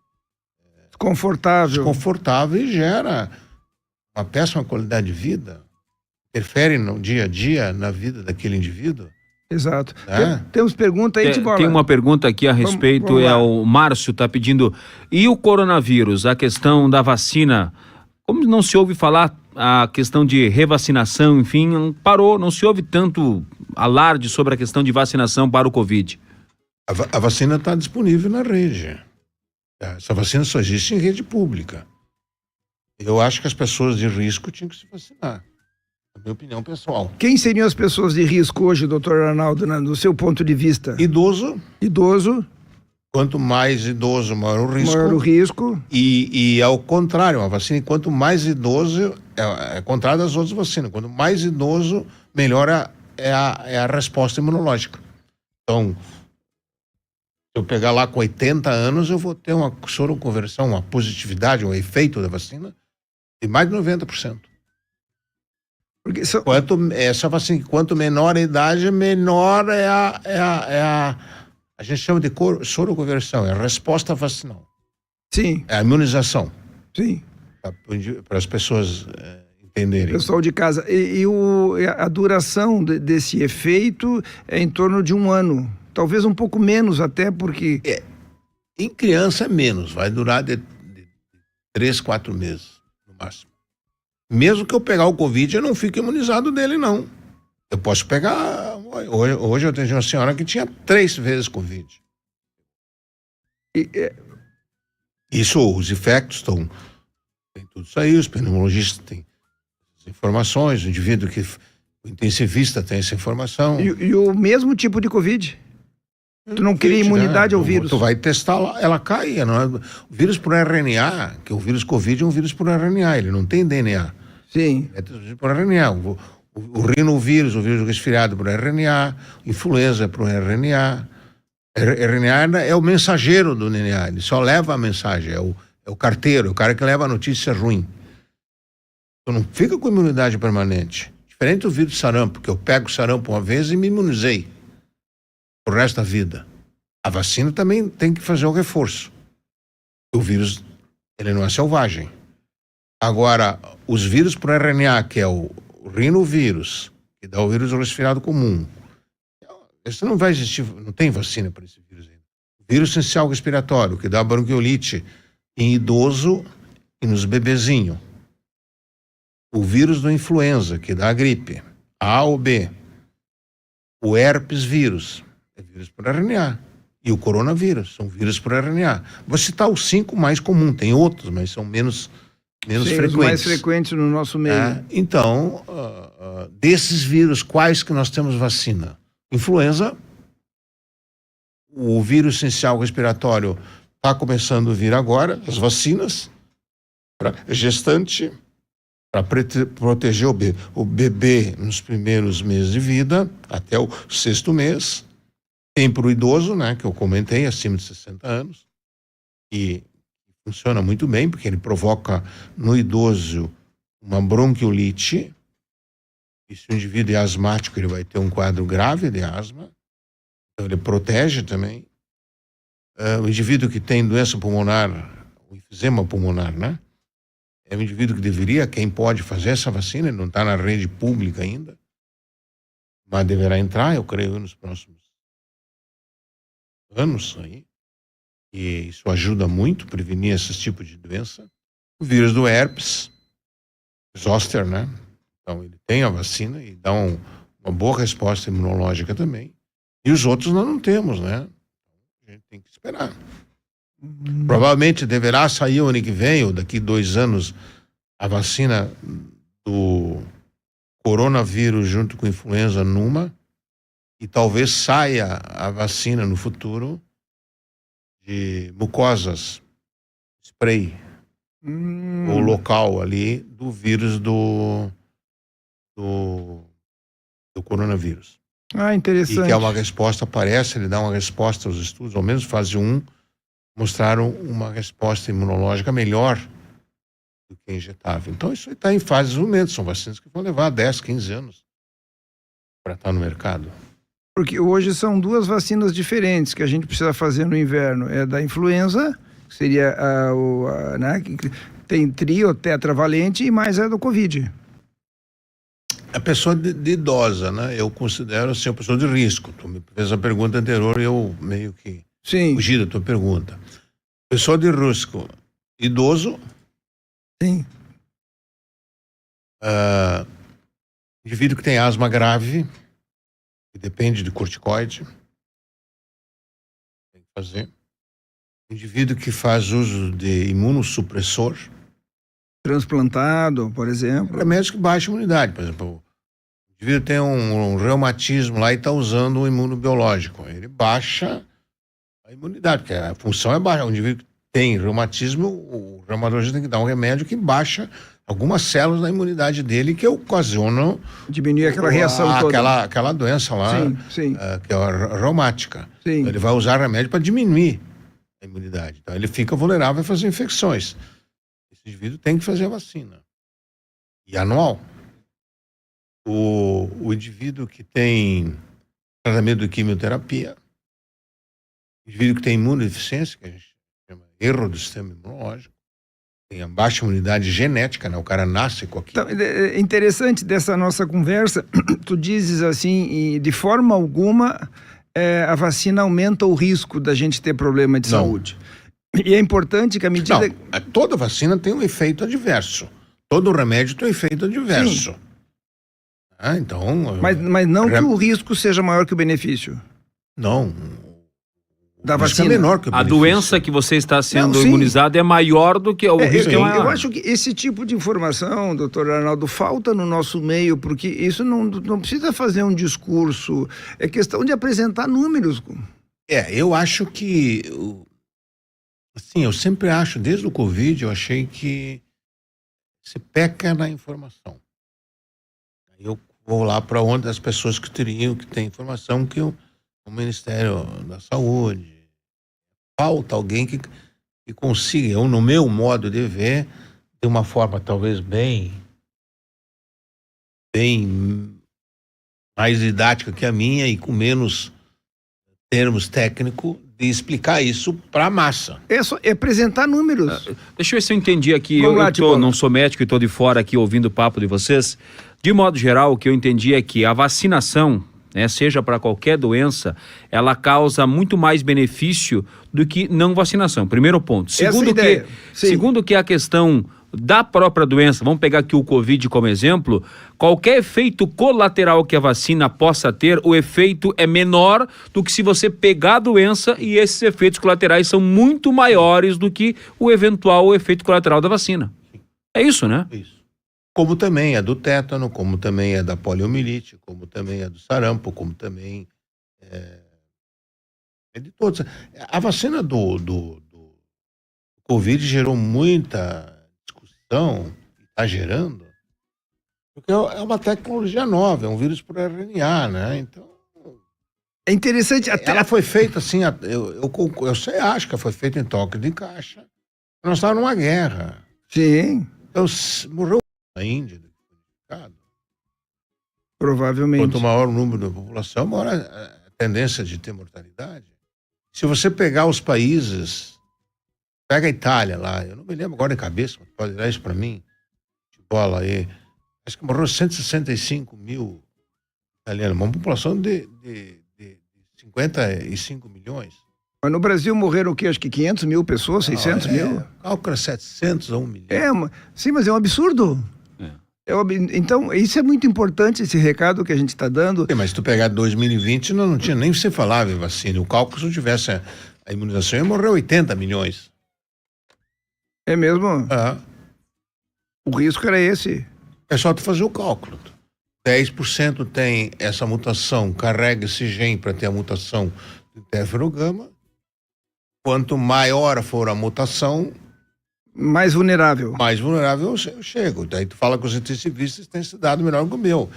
Confortável. desconfortável e gera uma péssima qualidade de vida. Interfere no dia a dia, na vida daquele indivíduo. Exato. É. Temos pergunta aí, Tibola? Tem uma pergunta aqui a respeito, vamos lá. o Márcio está pedindo, e o coronavírus, a questão da vacina, como não se ouve falar a questão de revacinação, enfim, parou, não se ouve tanto alarde sobre a questão de vacinação para o Covid. A vacina está disponível na rede. Essa vacina só existe em rede pública. Eu acho que as pessoas de risco tinham que se vacinar. É a minha opinião pessoal. Quem seriam as pessoas de risco hoje, doutor Arnaldo, do seu ponto de vista? Idoso, Idoso, quanto mais idoso, maior o risco. maior o risco. E ao contrário, a vacina, quanto mais idoso, é contrário das outras vacinas. Quanto mais idoso, melhor é a resposta imunológica. Então, se eu pegar lá com 80 anos, eu vou ter uma soroconversão, uma positividade, um efeito da vacina de mais de 90%. Porque Essa vacina, quanto menor a idade, menor a gente chama de soroconversão, é a resposta vacinal. Sim, É a imunização, sim. para as pessoas entenderem. Pessoal de casa. E a duração desse efeito é em torno de 1 ano. Talvez um pouco menos até, porque... Em criança é menos, vai durar de 3, 4 meses, no máximo. Mesmo que eu pegar o Covid, eu não fico imunizado dele, não. Eu posso pegar... Hoje eu tenho uma senhora que tinha 3 vezes Covid. Isso, os infectos estão... Tem tudo isso aí, os pneumologistas têm as informações, o indivíduo o intensivista tem essa informação. E o mesmo tipo de Covid? Tu não cria imunidade ao vírus? Tu vai testar lá, ela cai. Não é? O vírus por RNA, que o vírus Covid é um vírus por RNA, ele não tem DNA. Sim. É por RNA. O rinovírus, o vírus resfriado por RNA, influenza por RNA. RNA é o mensageiro do DNA, ele só leva a mensagem, é o carteiro, é o cara que leva a notícia ruim. Tu não fica com imunidade permanente. Diferente do vírus sarampo, que eu pego sarampo uma vez e me imunizei o resto da vida. A vacina também tem que fazer o reforço. O vírus, ele não é selvagem. Agora, os vírus por RNA, que é o rinovírus, que dá o vírus resfriado comum, esse não vai existir, não tem vacina para esse vírus ainda. O vírus essencial respiratório, que dá bronquiolite em idoso e nos bebezinhos. O vírus da influenza, que dá a gripe, A ou B. O herpes vírus, é vírus por RNA. E o coronavírus, são vírus por RNA. Vou citar os 5 mais comuns, tem outros, mas são menos frequentes. Os mais frequentes no nosso meio. Então, desses vírus, quais que nós temos vacina? Influenza, o vírus essencial respiratório está começando a vir agora, as vacinas, para gestante, para proteger o bebê nos primeiros meses de vida, até o 6º mês. Tem para o idoso, né, que eu comentei, acima de 60 anos, e funciona muito bem, porque ele provoca no idoso uma bronquiolite, e se o indivíduo é asmático, ele vai ter um quadro grave de asma, então ele protege também. O indivíduo que tem doença pulmonar, o enfisema pulmonar, né, é um indivíduo que deveria, quem pode fazer essa vacina, ele não está na rede pública ainda, mas deverá entrar, eu creio, nos próximos anos aí. e isso ajuda muito a prevenir esses tipos de doença. O vírus do herpes, zoster, né? Então ele tem a vacina e dá uma boa resposta imunológica também. E os outros nós não temos, né? A gente tem que esperar. Provavelmente deverá sair o ano que vem, ou daqui 2 anos, a vacina do coronavírus junto com a influenza numa, e talvez saia a vacina no futuro de mucosas, spray, ou local ali, do vírus do coronavírus. Ah, interessante. E que é uma resposta, parece, ele dá uma resposta aos estudos, ao menos fase 1, mostraram uma resposta imunológica melhor do que injetável. Então isso está em fase de desenvolvimento, são vacinas que vão levar 10, 15 anos para estar no mercado. Porque hoje são 2 vacinas diferentes que a gente precisa fazer no inverno. É da influenza, que seria né, que tem trio, tetravalente, e mais é do Covid. A pessoa de idosa, né? Eu considero assim, uma pessoa de risco. Tu me fez a pergunta anterior e eu meio que fugi da tua pergunta. Pessoa de risco, idoso. Sim. Indivíduo que tem asma grave, que depende de corticoide, tem que fazer. Indivíduo que faz uso de imunossupressor. Transplantado, por exemplo. Remédios que baixam a imunidade. Por exemplo, o indivíduo tem um reumatismo lá e está usando um imunobiológico. Ele baixa a imunidade, porque a função é baixar. O indivíduo que tem reumatismo, o reumatologista tem que dar um remédio que baixa algumas células da imunidade dele que ocasionam... Diminuir aquela reação toda. Aquela doença lá, sim. Que é a reumática. Sim. Então, ele vai usar remédio para diminuir a imunidade. Então ele fica vulnerável a fazer infecções. Esse indivíduo tem que fazer a vacina. E anual. O indivíduo que tem tratamento de quimioterapia, o indivíduo que tem imunodeficiência, que a gente chama erro do sistema imunológico, tem a baixa imunidade genética, né? O cara nasce com aquilo. Então, é interessante dessa nossa conversa, tu dizes assim, e de forma alguma a vacina aumenta o risco da gente ter problema de saúde. E é importante que a medida... Não, toda vacina tem um efeito adverso. Todo remédio tem um efeito adverso. Então... Mas não que o risco seja maior que o benefício. Não. Da vacina. É menor que o benefício. A doença que você está sendo imunizado é maior do que o risco. Eu acho que esse tipo de informação, doutor Arnaldo, falta no nosso meio, porque isso não precisa fazer um discurso, é questão de apresentar números. Eu acho que... Assim, eu sempre acho, desde o Covid, eu achei que se peca na informação. Eu vou lá para onde as pessoas que têm informação, que o Ministério da Saúde. Falta alguém que consiga, eu, no meu modo de ver, de uma forma talvez bem mais didática que a minha e com menos termos técnicos, de explicar isso para a massa. É apresentar números. Deixa eu ver se eu entendi aqui. Não sou médico e estou de fora aqui ouvindo o papo de vocês. De modo geral, o que eu entendi é que a vacinação, né, seja para qualquer doença, ela causa muito mais benefício do que não vacinação. Primeiro ponto. Segundo que a questão da própria doença, vamos pegar aqui o Covid como exemplo, qualquer efeito colateral que a vacina possa ter, o efeito é menor do que se você pegar a doença, e esses efeitos colaterais são muito maiores do que o eventual efeito colateral da vacina. É isso, né? Isso. Como também é do tétano, como também é da poliomielite, como também é do sarampo, como também é de todos. A vacina do Covid gerou muita discussão, está gerando, porque é uma tecnologia nova, é um vírus por RNA, né? Então... É interessante... Ela foi feita assim, eu acho que foi feita em toque de caixa. Nós estávamos numa guerra. Sim. Então, morreu na Índia, provavelmente. Quanto maior o número da população, maior a tendência de ter mortalidade. Se você pegar os países, pega a Itália lá, eu não me lembro agora de cabeça, mas pode dar isso para mim, de bola aí, acho que morreu 165 mil italianos, uma população de 55 milhões. Mas no Brasil morreram o quê? Acho que 500 mil pessoas, 600 mil? Cálculo 700 a 1 milhão. Sim, mas é um absurdo. Então, isso é muito importante, esse recado que a gente está dando. Mas se tu pegar 2020, não tinha nem você falava em vacina. O cálculo, se não tivesse a imunização, ia morrer 80 milhões. É mesmo? O risco era esse. É só tu fazer o cálculo. 10% tem essa mutação, carrega esse gene para ter a mutação do interferogama. Quanto maior for a mutação, mais vulnerável eu chego. Daí tu fala com os intensivistas, tem esse dado melhor que o meu.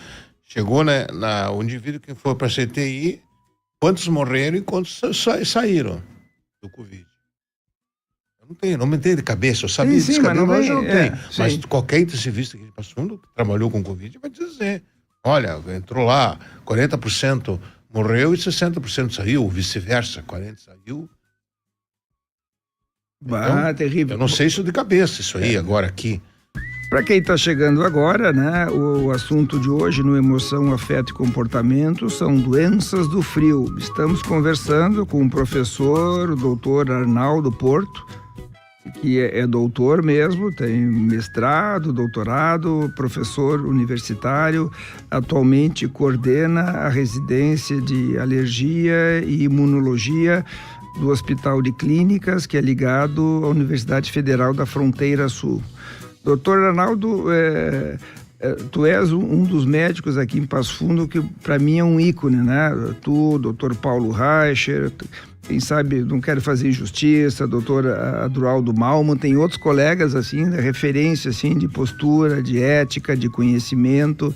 Chegou, né, o indivíduo que foi para a CTI, quantos morreram e quantos saíram do Covid. Eu não me tenho de cabeça, eu sabia disso, mas não hoje eu não tenho. Mas sim. Qualquer intensivista que Passo Fundo, que trabalhou com Covid, vai dizer, olha, entrou lá, 40% morreu e 60% saiu, vice-versa, 40% saiu. Então, terrível. Eu não sei isso de cabeça, isso aí, agora aqui. Para quem está chegando agora, né, o assunto de hoje no Emoção, Afeto e Comportamento são doenças do frio. Estamos conversando com o professor, o doutor Arnaldo Porto, que é doutor mesmo, tem mestrado, doutorado, professor universitário, atualmente coordena a residência de alergia e imunologia do Hospital de Clínicas, que é ligado à Universidade Federal da Fronteira Sul. Doutor Arnaldo, tu és um dos médicos aqui em Passo Fundo que para mim é um ícone, né? Tu, doutor Paulo Reicher, quem sabe, não quero fazer injustiça, doutor Adroaldo Malman, tem outros colegas assim, de referência assim, de postura, de ética, de conhecimento.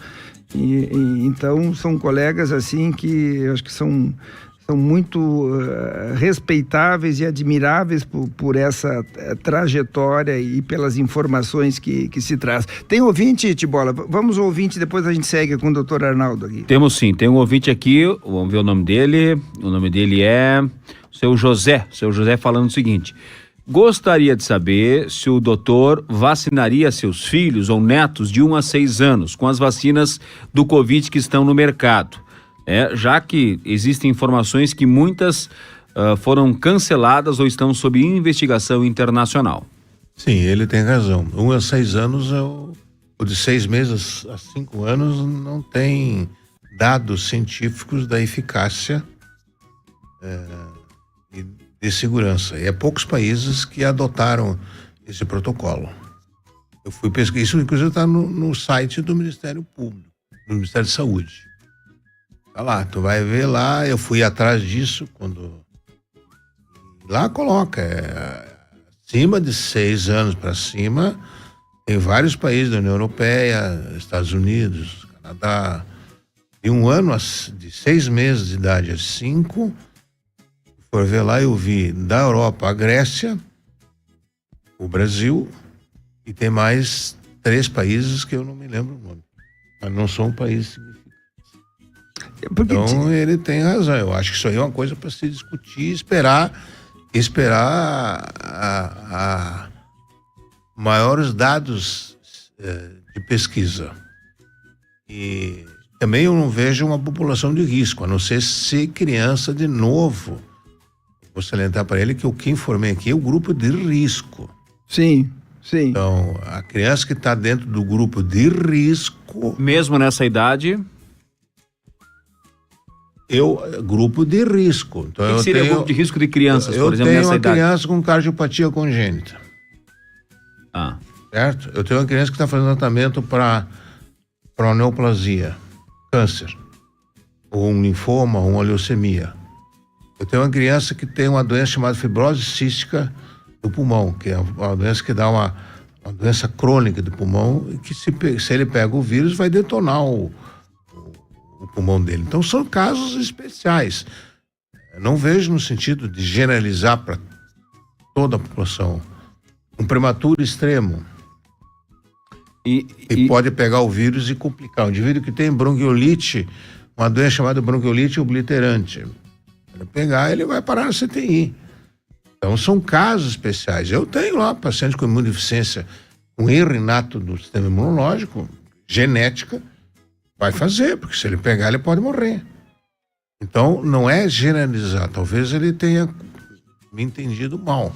Então são colegas assim que eu acho que são muito respeitáveis e admiráveis por essa trajetória e pelas informações que se traz. Tem ouvinte, Tibola? Vamos ao ouvinte, depois a gente segue com o doutor Arnaldo aqui. Temos sim, tem um ouvinte aqui, vamos ver o nome dele. O nome dele é seu José falando o seguinte: gostaria de saber se o doutor vacinaria seus filhos ou netos de 1 a 6 anos com as vacinas do Covid que estão no mercado. Já que existem informações que muitas foram canceladas ou estão sob investigação internacional. Sim, ele tem razão. 1 a 6 anos, o de 6 meses a 5 anos não tem dados científicos da eficácia e de segurança. E é poucos países que adotaram esse protocolo. Eu fui pesquisar, isso inclusive está no site do Ministério Público, do Ministério de Saúde. Tá lá, tu vai ver lá, eu fui atrás disso quando... Lá coloca, acima de 6 anos para cima, tem vários países da União Europeia, Estados Unidos, Canadá, de 1 ano, de 6 meses de idade a 5, for ver lá, eu vi da Europa a Grécia, o Brasil, e tem mais 3 países que eu não me lembro o nome, mas não são países significantes. Então ele tem razão, eu acho que isso aí é uma coisa para se discutir, esperar maiores dados de pesquisa. E também eu não vejo uma população de risco, a não ser se criança de novo. Vou salientar para ele que o que informei aqui é o grupo de risco. Sim. Então, a criança que está dentro do grupo de risco... Mesmo nessa idade... grupo de risco. Então, o que seria grupo de risco de crianças, por exemplo, nessa idade? Eu tenho uma criança com cardiopatia congênita. Certo? Eu tenho uma criança que está fazendo tratamento para neoplasia, câncer, ou um linfoma, ou uma leucemia. Eu tenho uma criança que tem uma doença chamada fibrose cística do pulmão, que é uma doença que dá uma doença crônica do pulmão, e que se ele pega o vírus, vai detonar o pulmão dele. Então são casos especiais. Eu não vejo no sentido de generalizar para toda a população. Um prematuro extremo e pode pegar o vírus e complicar. Um indivíduo que tem bronquiolite, uma doença chamada bronquiolite obliterante, ele pegar, ele vai parar na CTI. Então são casos especiais. Eu tenho lá paciente com imunodeficiência, com erro inato do sistema imunológico, genética, vai fazer, porque se ele pegar, ele pode morrer. Então, não é generalizar. Talvez ele tenha me entendido mal.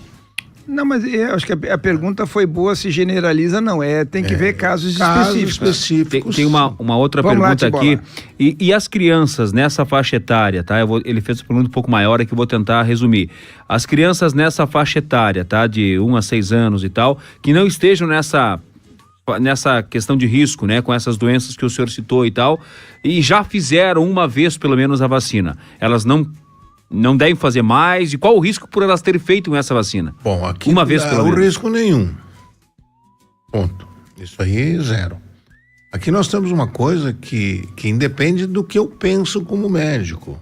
Não, mas eu acho que a pergunta foi boa, se generaliza, não. Tem que ver casos específicos. Tem uma outra Vamos pergunta lá, aqui. E as crianças nessa faixa etária, tá? Ele fez uma pergunta um pouco maior que eu vou tentar resumir. As crianças nessa faixa etária, tá? De 1 a 6 anos e tal, que não estejam nessa questão de risco, né? Com essas doenças que o senhor citou e tal, e já fizeram uma vez pelo menos a vacina. Elas não devem fazer mais? E qual o risco por elas terem feito essa vacina? Bom, aqui uma vez pelo menos. Não há risco nenhum. Ponto. Isso aí é zero. Aqui nós temos uma coisa que independe do que eu penso como médico.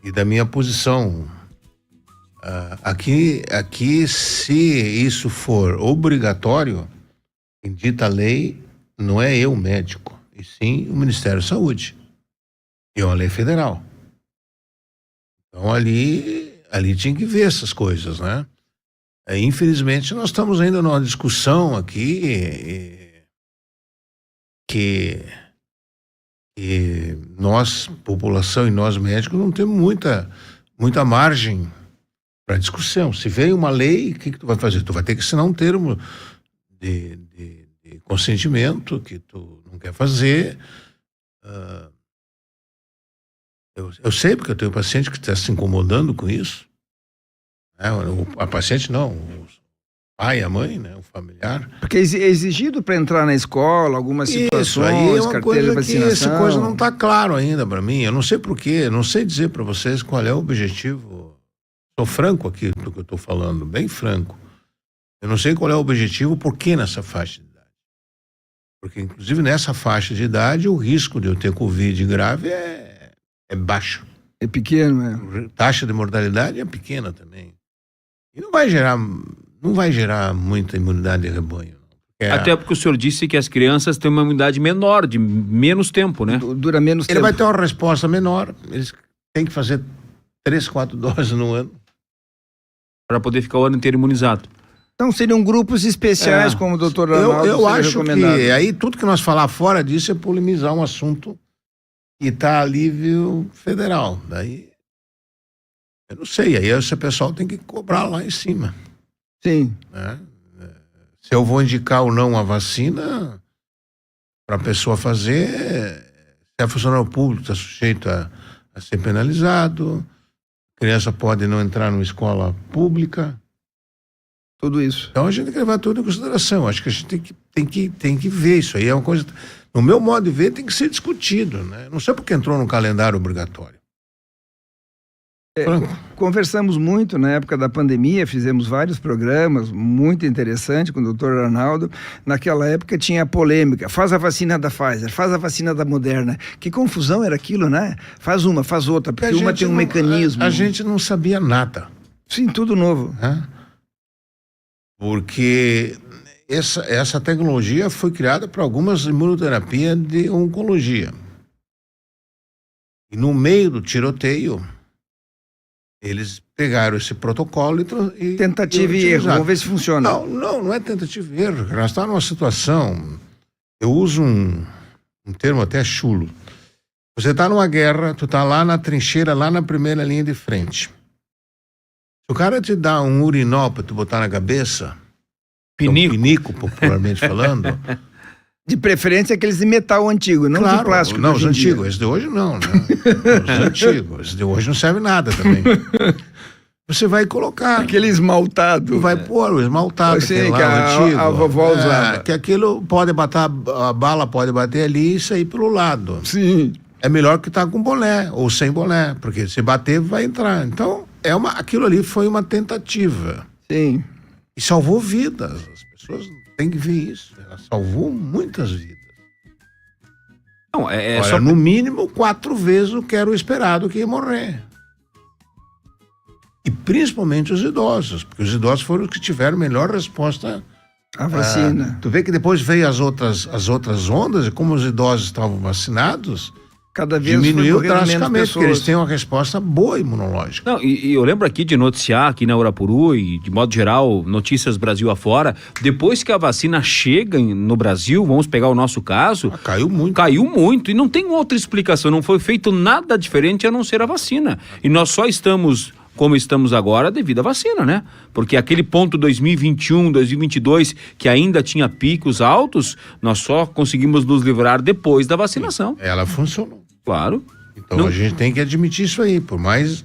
E da minha posição. Aqui, se isso for obrigatório, em dita lei, não é eu médico, e sim o Ministério da Saúde. E é uma lei federal. Então ali tinha que ver essas coisas, né? Infelizmente nós estamos ainda numa discussão aqui que nós, população e nós médicos, não temos muita margem para discussão. Se veio uma lei, o que tu vai fazer? Tu vai ter que assinar um termo de consentimento que tu não quer fazer. Eu sei, porque eu tenho paciente que está se incomodando com isso. A paciente não, o pai, a mãe, né, o familiar. Porque é exigido para entrar na escola, algumas situações, isso aí é uma carteira de vacinação. Essa coisa não está claro ainda para mim. Eu não sei porquê, não sei dizer para vocês qual é o objetivo. Sou franco aqui do que eu estou falando, bem franco. Eu não sei qual é o objetivo, por que nessa faixa de idade. Porque, inclusive, nessa faixa de idade, o risco de eu ter Covid grave é baixo. É pequeno, né? A taxa de mortalidade é pequena também. E não vai gerar muita imunidade de rebanho. Até porque o senhor disse que as crianças têm uma imunidade menor, de menos tempo, né? Dura menos tempo. Ele vai ter uma resposta menor. Eles têm que fazer 3, 4 doses no ano. Para poder ficar o ano inteiro imunizado. Então seriam grupos especiais, como o doutor Arnaldo eu acho que aí tudo que nós falar fora disso é polemizar um assunto que está a nível federal. Daí, eu não sei, aí esse pessoal tem que cobrar lá em cima. Sim. Né? Se eu vou indicar ou não a vacina para a pessoa fazer, se é funcionário público, está sujeito a ser penalizado, a criança pode não entrar numa escola pública. Tudo isso. Então a gente tem que levar tudo em consideração. Acho que a gente tem que ver isso aí. É uma coisa, no meu modo de ver, tem que ser discutido, né? Não sei porque entrou no calendário obrigatório. Conversamos muito na época da pandemia, fizemos vários programas, muito interessante com o doutor Arnaldo. Naquela época tinha a polêmica, faz a vacina da Pfizer, faz a vacina da Moderna. Que confusão era aquilo, né? Faz uma, faz outra, porque uma tem um mecanismo. A gente não sabia nada. Sim, tudo novo. Porque essa tecnologia foi criada para algumas imunoterapias de oncologia. E no meio do tiroteio, eles pegaram esse protocolo e tentativa e erro, vamos ver se funciona. Não é tentativa e erro. Nós estamos numa situação, eu uso um termo até chulo. Você está numa guerra, tu está lá na trincheira, lá na primeira linha de frente. Se o cara te dá um urinol para tu botar na cabeça, pinico popularmente falando. De preferência aqueles de metal antigo, não de plástico. Não, os antigos. Esse de hoje não, né? Os antigos. Esse de hoje não serve nada também. Você vai colocar. Aquele esmaltado. Tu vai pôr o esmaltado. Sei, que a vovó usava. Que aquilo pode bater, a bala pode bater ali e sair pelo lado. Sim. É melhor que tá com boné ou sem boné, porque se bater vai entrar. Então, aquilo ali foi uma tentativa. Sim. E salvou vidas. As pessoas têm que ver isso. Ela salvou muitas vidas. Não, Olha, só no mínimo 4 vezes o que era o esperado que ia morrer. E principalmente os idosos, porque os idosos foram os que tiveram melhor resposta à vacina. Tu vê que depois veio as outras ondas, e como os idosos estavam vacinados, cada vez diminuiu drasticamente, porque eles têm uma resposta boa imunológica. Não, e eu lembro aqui de noticiar aqui na Urapuru e de modo geral, notícias Brasil afora, depois que a vacina chega no Brasil, vamos pegar o nosso caso, caiu muito. Caiu muito e não tem outra explicação, não foi feito nada diferente a não ser a vacina. E nós só estamos como estamos agora devido à vacina, né? Porque aquele ponto 2021, 2022, que ainda tinha picos altos, nós só conseguimos nos livrar depois da vacinação. Ela funcionou. Claro. Então a gente tem que admitir isso aí, por mais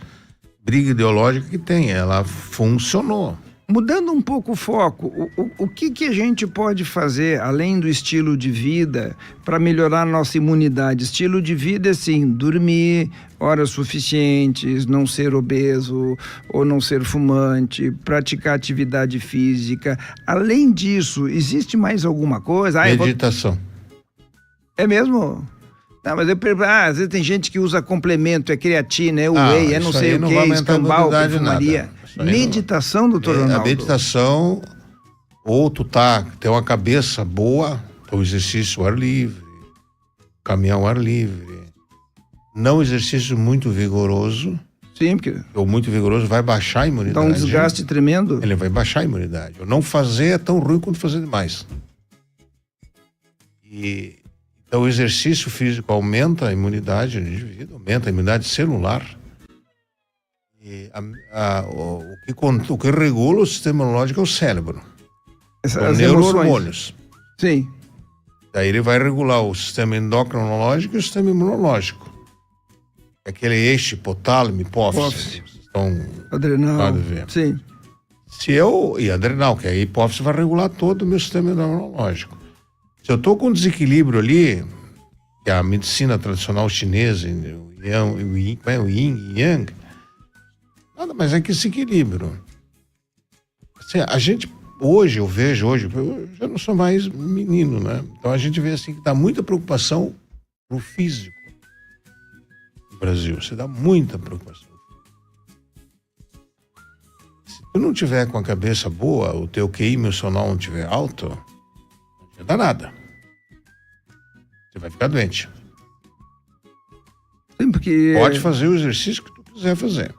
briga ideológica que tem, ela funcionou. Mudando um pouco o foco, o que a gente pode fazer, além do estilo de vida, para melhorar a nossa imunidade? Estilo de vida é sim, dormir horas suficientes, não ser obeso ou não ser fumante, praticar atividade física. Além disso, existe mais alguma coisa? Meditação. É mesmo? Não, mas eu pergunto, às vezes tem gente que usa complemento, é creatina, é whey, é não sei o que, escambau, perfumaria. Meditação, doutor Ronaldo? A meditação, ou tu tem uma cabeça boa, o exercício ao ar livre, caminhar ao ar livre, não exercício muito vigoroso. Sim, porque... Ou muito vigoroso vai baixar a imunidade. Dá um desgaste tremendo. Ele vai baixar a imunidade. O não fazer é tão ruim quanto fazer demais. Então o exercício físico aumenta a imunidade do indivíduo, aumenta a imunidade celular. E o que regula o sistema imunológico é o cérebro. São neurohormônios. Sim. Daí ele vai regular o sistema endocrinológico e o sistema imunológico. Aquele eixo hipotálamo, hipófise. Adrenal. Sim. E adrenal, que a hipófise vai regular todo o meu sistema imunológico. Se eu estou com desequilíbrio ali, que é a medicina tradicional chinesa, o yin e yang, nada mais é que esse equilíbrio. Assim, a gente, eu já não sou mais menino, né? Então a gente vê assim que dá muita preocupação pro físico no Brasil. Você dá muita preocupação. Se tu não tiver com a cabeça boa, o teu QI emocional não tiver alto, não adianta nada. Você vai ficar doente. Sim, porque... Pode fazer o exercício que tu quiser fazer.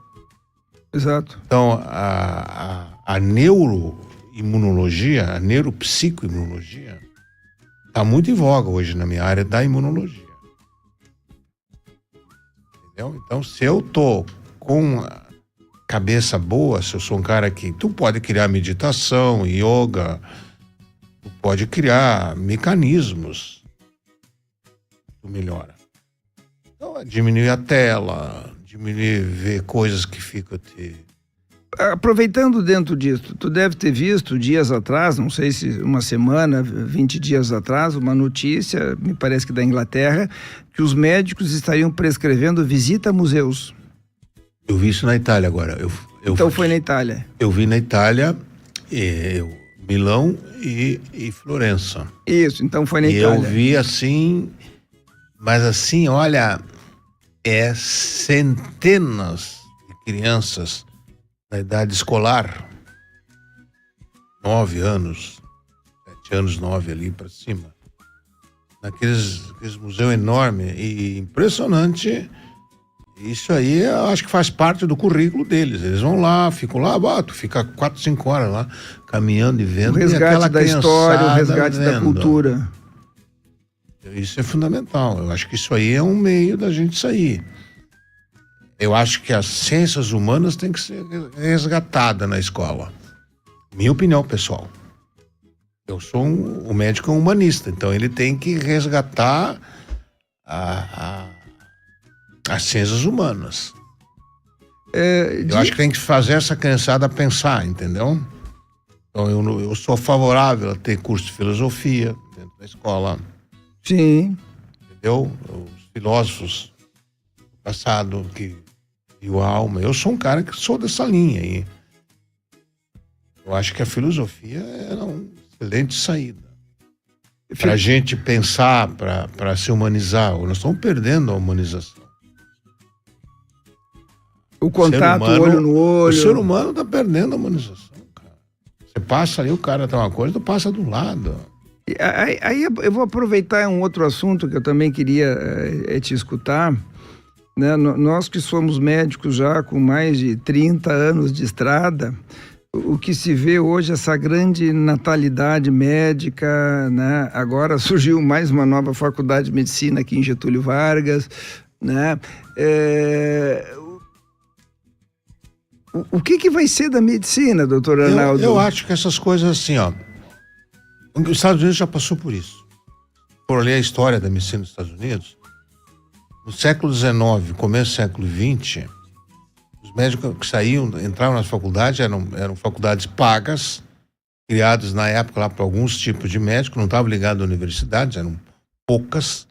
Exato. Então, a neuroimunologia, a neuropsicoimunologia, está muito em voga hoje na minha área da imunologia. Entendeu? Então, se eu tô com a cabeça boa, se eu sou um cara que... Tu pode criar meditação, yoga, tu pode criar mecanismos. Tu melhora. Então, diminuir a tela, ver coisas que ficam Aproveitando dentro disso, tu deve ter visto dias atrás, não sei se uma semana, 20 dias atrás, uma notícia, me parece que da Inglaterra, que os médicos estariam prescrevendo visita a museus. Eu vi isso na Itália agora. Então foi na Itália. Eu vi na Itália, Milão e Florença. Isso, então foi na Itália. E eu vi assim, mas assim, olha, centenas de crianças na idade escolar, 9 anos, 7 anos, 9 ali para cima, naqueles museus enormes e impressionante. Isso aí eu acho que faz parte do currículo deles. Eles vão lá, ficam lá, tu fica 4, 5 horas lá, caminhando e vendo. O resgate da história, o resgate da cultura. Isso é fundamental. Eu acho que isso aí é um meio da gente sair. Eu acho que as ciências humanas têm que ser resgatadas na escola. Minha opinião, pessoal. Eu sou um médico humanista, então ele tem que resgatar as ciências humanas. Eu acho que tem que fazer essa criançada pensar, entendeu? Então eu sou favorável a ter curso de filosofia dentro da escola. Sim. Entendeu? Os filósofos do passado que viu a alma. Eu sou um cara que sou dessa linha aí. Eu acho que a filosofia era uma excelente saída. Para a gente pensar, para se humanizar. Nós estamos perdendo a humanização. O contato, olho no olho. O ser humano está perdendo a humanização, cara. Você passa ali, o cara tem uma coisa, tu passa do lado. Aí eu vou aproveitar um outro assunto que eu também queria te escutar. Né? Nós que somos médicos já com mais de 30 anos de estrada, o que se vê hoje, essa grande natalidade médica, né? Agora surgiu mais uma nova faculdade de medicina aqui em Getúlio Vargas, né? O que vai ser da medicina, doutor Arnaldo? Eu acho que essas coisas assim, ó. Os Estados Unidos já passou por isso. Por ler a história da medicina dos Estados Unidos, no século XIX, começo do século XX, os médicos que saíam, entravam nas faculdades, eram faculdades pagas, criadas na época lá para alguns tipos de médicos, não estavam ligados à universidade, eram poucas,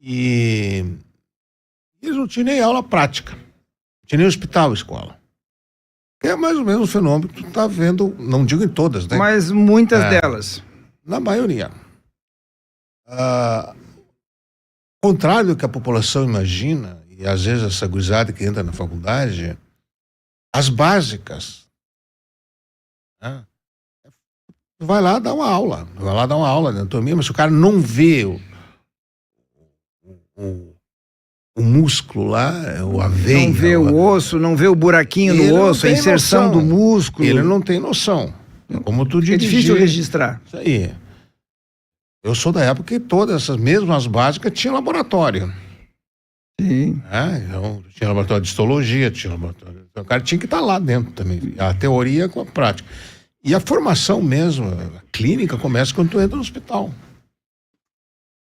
e eles não tinham nem aula prática, não tinha nem hospital, escola. É mais ou menos o fenômeno que tu está vendo, não digo em todas, né? Mas muitas delas. Na maioria. Contrário do que a população imagina, e às vezes essa gurizada que entra na faculdade, as básicas, né? Vai lá dar uma aula de anatomia, mas se o cara não vê o músculo lá, a veia... Não vê o osso, não vê o buraquinho no osso, a inserção noção do músculo. Ele não tem noção. Como tu dirigir. É difícil registrar. Isso aí. Eu sou da época que todas essas mesmas básicas tinham laboratório. Sim. Então, tinha laboratório de histologia, tinha laboratório... Então, o cara tinha que estar lá dentro também. A teoria com a prática. E a formação mesmo, a clínica, começa quando tu entra no hospital.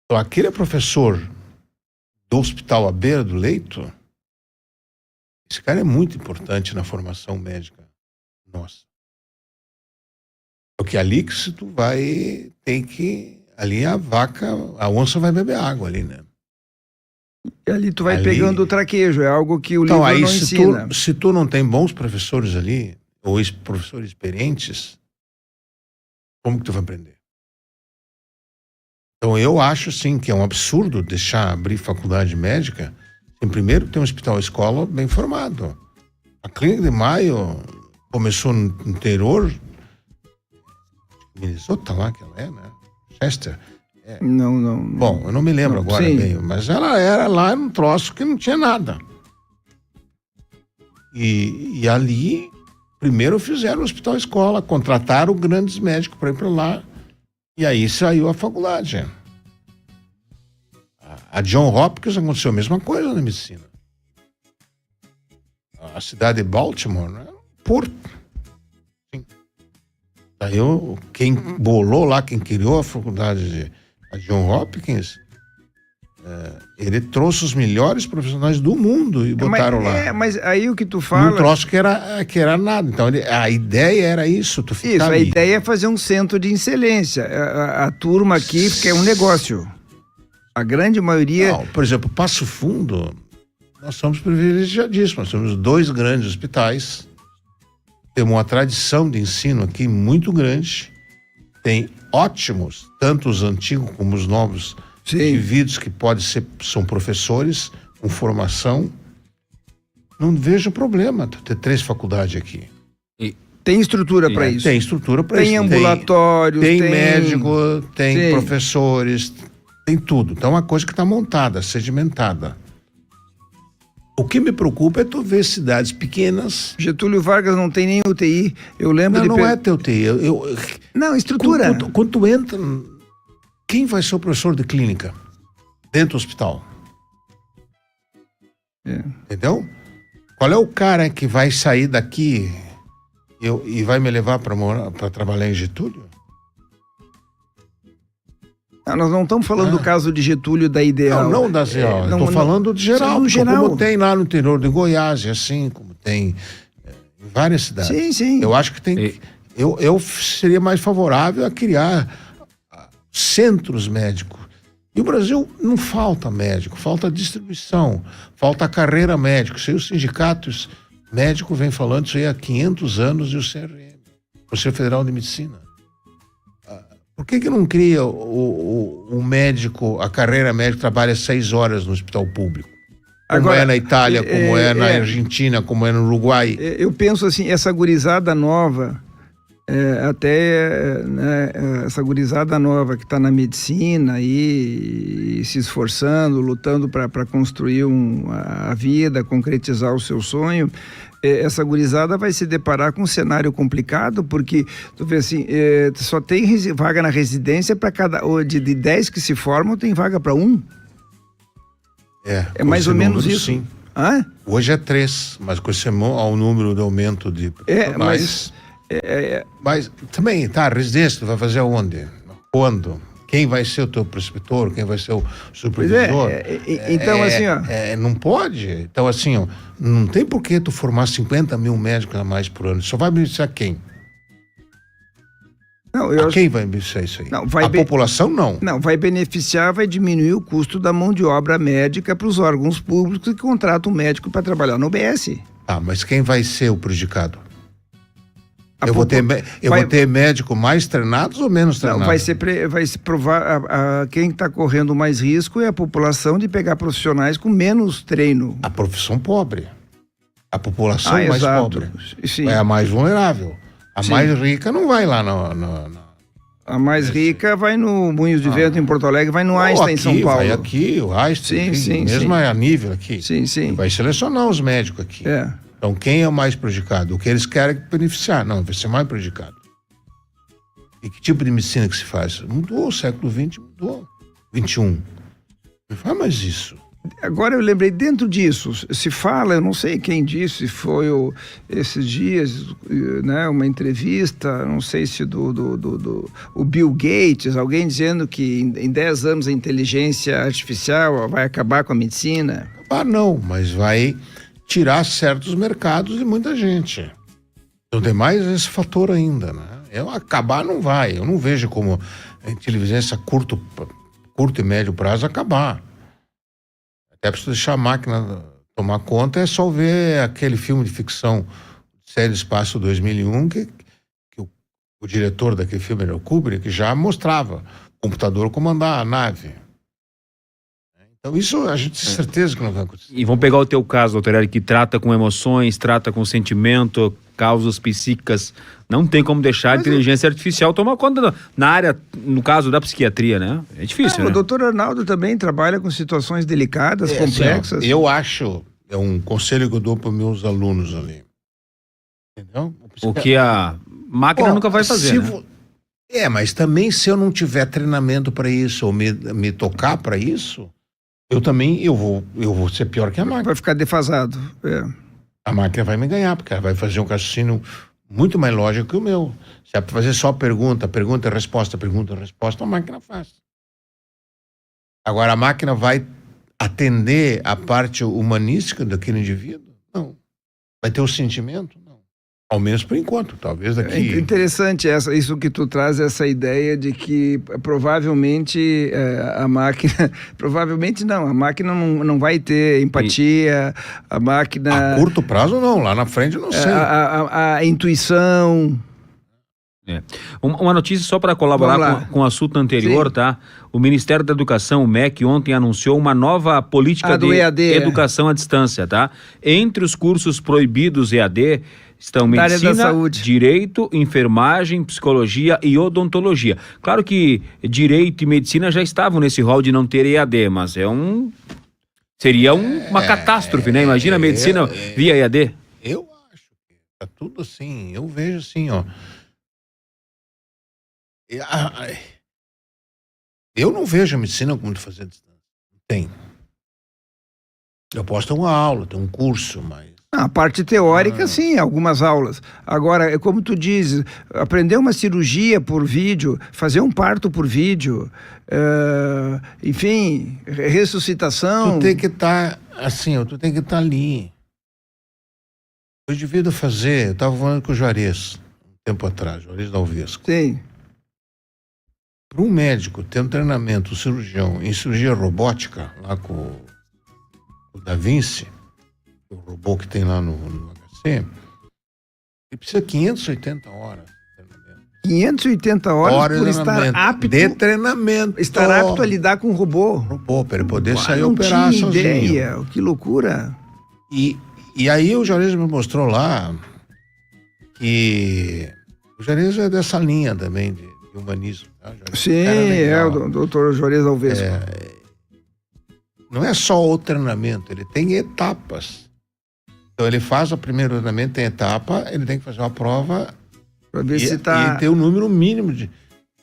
Então, aquele professor do hospital à beira do leito, esse cara é muito importante na formação médica nossa. Porque ali que se tu vai, tem que... Ali a onça vai beber água ali, né? E ali tu vai pegando o traquejo, é algo que o então, livro aí, não ensina. Se tu não tem bons professores ali, ou professores experientes, como que tu vai aprender? Então eu acho sim que é um absurdo deixar abrir faculdade médica sem primeiro ter um hospital-escola bem formado. A Clínica de Maio começou no interior, Minnesota lá que ela é, né? Chester. Não. Bom, eu não me lembro agora bem, mas ela era lá num troço que não tinha nada. E ali, primeiro fizeram o hospital-escola, contrataram grandes médicos para ir para lá, e aí saiu a faculdade. A John Hopkins aconteceu a mesma coisa na medicina. A cidade de Baltimore, né? Porto. Sim. Daí quem bolou lá, quem criou a faculdade de John Hopkins, ele trouxe os melhores profissionais do mundo e botaram lá. Mas aí o que tu fala... Um troço que era nada. Então, a ideia era isso, tu ficar Isso, ali. a ideia é fazer um centro de excelência. A turma aqui, porque é um negócio. A grande maioria... Não, por exemplo, Passo Fundo, nós somos privilegiadíssimos. Nós temos 2 grandes hospitais, temos uma tradição de ensino aqui muito grande, tem ótimos, tanto os antigos como os novos, indivíduos que são professores com formação. Não vejo problema ter 3 faculdades aqui. Tem estrutura para isso? Tem estrutura para isso. Tem ambulatórios, tem médico, tem professores, tem tudo. Então é uma coisa que está montada, sedimentada. O que me preocupa é tu ver cidades pequenas. Getúlio Vargas não tem nem UTI. Eu lembro Não é ter UTI. Não, estrutura. Quando tu entra, quem vai ser o professor de clínica dentro do hospital? Entendeu? Qual é o cara que vai sair daqui e vai me levar para trabalhar em Getúlio? Nós não estamos falando do caso de Getúlio da Ideal. Não da Ideal. Estou falando de geral. Como tem lá no interior de Goiás, assim, como tem em várias cidades. Sim. Eu acho que tem... Eu seria mais favorável a criar centros médicos. E o Brasil não falta médico, falta distribuição, falta carreira médica. Isso aí os sindicatos médicos vêm falando isso aí há 500 anos e o CRM, o Conselho Federal de Medicina. Por que não cria o médico, a carreira médica trabalha 6 horas no hospital público? Como agora, é na Itália, como é na Argentina, como é no Uruguai. Eu penso assim, essa gurizada nova, essa gurizada nova que está na medicina e se esforçando, lutando para construir a vida, concretizar o seu sonho, essa gurizada vai se deparar com um cenário complicado, porque tu vê assim, só tem vaga na residência para de 10 que se formam, tem vaga para 1. É mais ou menos isso. Sim. Hã? Hoje é 3, mas com esse ao número de aumento de profissionais... Mas também, tá, residência, tu vai fazer aonde? Quando? Quem vai ser o teu preceptor? Quem vai ser o supervisor? Então, assim, ó... não pode. Então, assim, ó, não tem por que tu formar 50 mil médicos a mais por ano. Só vai beneficiar quem? Não, quem vai beneficiar isso aí? Não, população, não. Não, vai beneficiar, vai diminuir o custo da mão de obra médica para os órgãos públicos que contratam um médico para trabalhar no UBS. Ah, mas quem vai ser o prejudicado? Eu vou ter médico mais treinados ou menos treinados? Não, vai se provar quem está correndo mais risco é a população de pegar profissionais com menos treino. A profissão pobre. A população mais pobre. Sim. É a mais vulnerável. A mais rica não vai lá A mais rica vai no Moinhos de Vento em Porto Alegre, vai no Einstein em São Paulo. Vai aqui, o Einstein, mesmo a nível aqui. Sim. Vai selecionar os médicos aqui. Então, quem é o mais prejudicado? O que eles querem é beneficiar. Não, vai ser mais prejudicado. E que tipo de medicina que se faz? Mudou, o século XX mudou. 21. Mas isso... Agora eu lembrei, dentro disso, se fala, eu não sei quem disse, foi esses dias, né, uma entrevista, não sei se o Bill Gates, alguém dizendo que em 10 anos a inteligência artificial vai acabar com a medicina. Acabar não, mas vai tirar certos mercados de muita gente. Então tem mais esse fator ainda, né? Acabar não vai, eu não vejo como a inteligência curto e médio prazo acabar. Até precisa deixar a máquina tomar conta, é só ver aquele filme de ficção Série Espaço 2001, que o diretor daquele filme era o Kubrick, que já mostrava o computador comandar a nave. Então isso a gente tem certeza que não vai acontecer. E vamos pegar o teu caso, doutor Eric, que trata com emoções, trata com sentimento, causas psíquicas. Não tem como deixar a inteligência artificial tomar conta na área, no caso da psiquiatria, né? É difícil, né? O doutor Arnaldo também trabalha com situações delicadas, complexas. Assim, eu acho, é um conselho que eu dou para meus alunos ali. Entendeu? O que a máquina nunca vai fazer, né? Mas também se eu não tiver treinamento para isso, ou me tocar para isso, eu também vou ser pior que a máquina. Vai ficar defasado. A máquina vai me ganhar, porque ela vai fazer um raciocínio muito mais lógico que o meu. Se é para fazer só pergunta e resposta, a máquina faz. Agora, a máquina vai atender a parte humanística daquele indivíduo? Não. Vai ter o sentimento? Não. Ao menos por enquanto, talvez daqui... É interessante isso que tu traz, essa ideia de que provavelmente a máquina... Provavelmente não, a máquina não vai ter empatia, a máquina... A curto prazo não, lá na frente eu não sei. A intuição... Uma notícia só para colaborar com o assunto anterior, tá? O Ministério da Educação, o MEC, ontem anunciou uma nova política de educação à distância, tá? Entre os cursos proibidos EAD estão medicina, direito, enfermagem, psicologia e odontologia. Claro que direito e medicina já estavam nesse rol de não ter EAD, mas seria uma catástrofe, né? Imagina a medicina via EAD. Eu acho que tá tudo assim, eu vejo assim, ó. Eu não vejo a medicina como fazer a distância. Tem. Eu posso ter uma aula, ter um curso, mas... A parte teórica, sim, algumas aulas. Agora, é como tu dizes, aprender uma cirurgia por vídeo, fazer um parto por vídeo, enfim, ressuscitação... Tu tem que estar, tu tem que estar ali. Eu devia fazer, eu estava falando com o Juarez, um tempo atrás, Juarez da Alvesco. Sim. Para um médico ter um treinamento, um cirurgião, em cirurgia robótica, lá com o Da Vinci, o robô que tem lá no HC, ele precisa de 580 horas de treinamento. 580 horas por estar apto... De treinamento. Estar apto a lidar com o robô. Para ele poder sair e operar sozinho. Ideia, que loucura. E aí o Juarez me mostrou lá que o Juarez é dessa linha também de humanismo. Tá? Sim, o doutor Juarez Alvesco. Não é só o treinamento, ele tem etapas. Então ele faz o primeiro treinamento, tem etapa, ele tem que fazer uma prova para ver se e ter o número mínimo de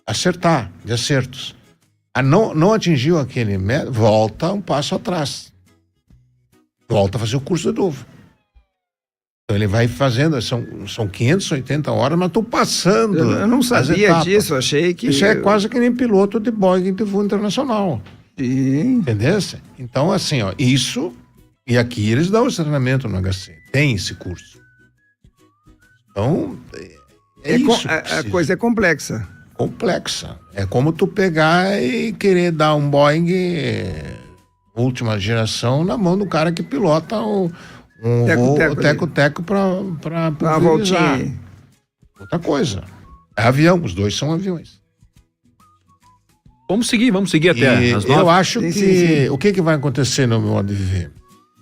acertos. Não atingiu aquele método, volta um passo atrás. volta a fazer o curso de novo. Então ele vai fazendo, são 580 horas, mas estou passando. Eu não sabia disso, achei que... Isso é quase que nem piloto de Boeing de voo internacional. Sim. Entendeu? Então, assim, ó, isso... E aqui eles dão esse treinamento no HC. Tem esse curso. Então, isso. A coisa é complexa. Complexa. É como tu pegar e querer dar um Boeing última geração na mão do cara que pilota o teco-teco para uma voltinha. Outra coisa. É avião, os dois são aviões. Vamos seguir até as 9. Eu acho que... Sim. O que vai acontecer no meu modo de viver?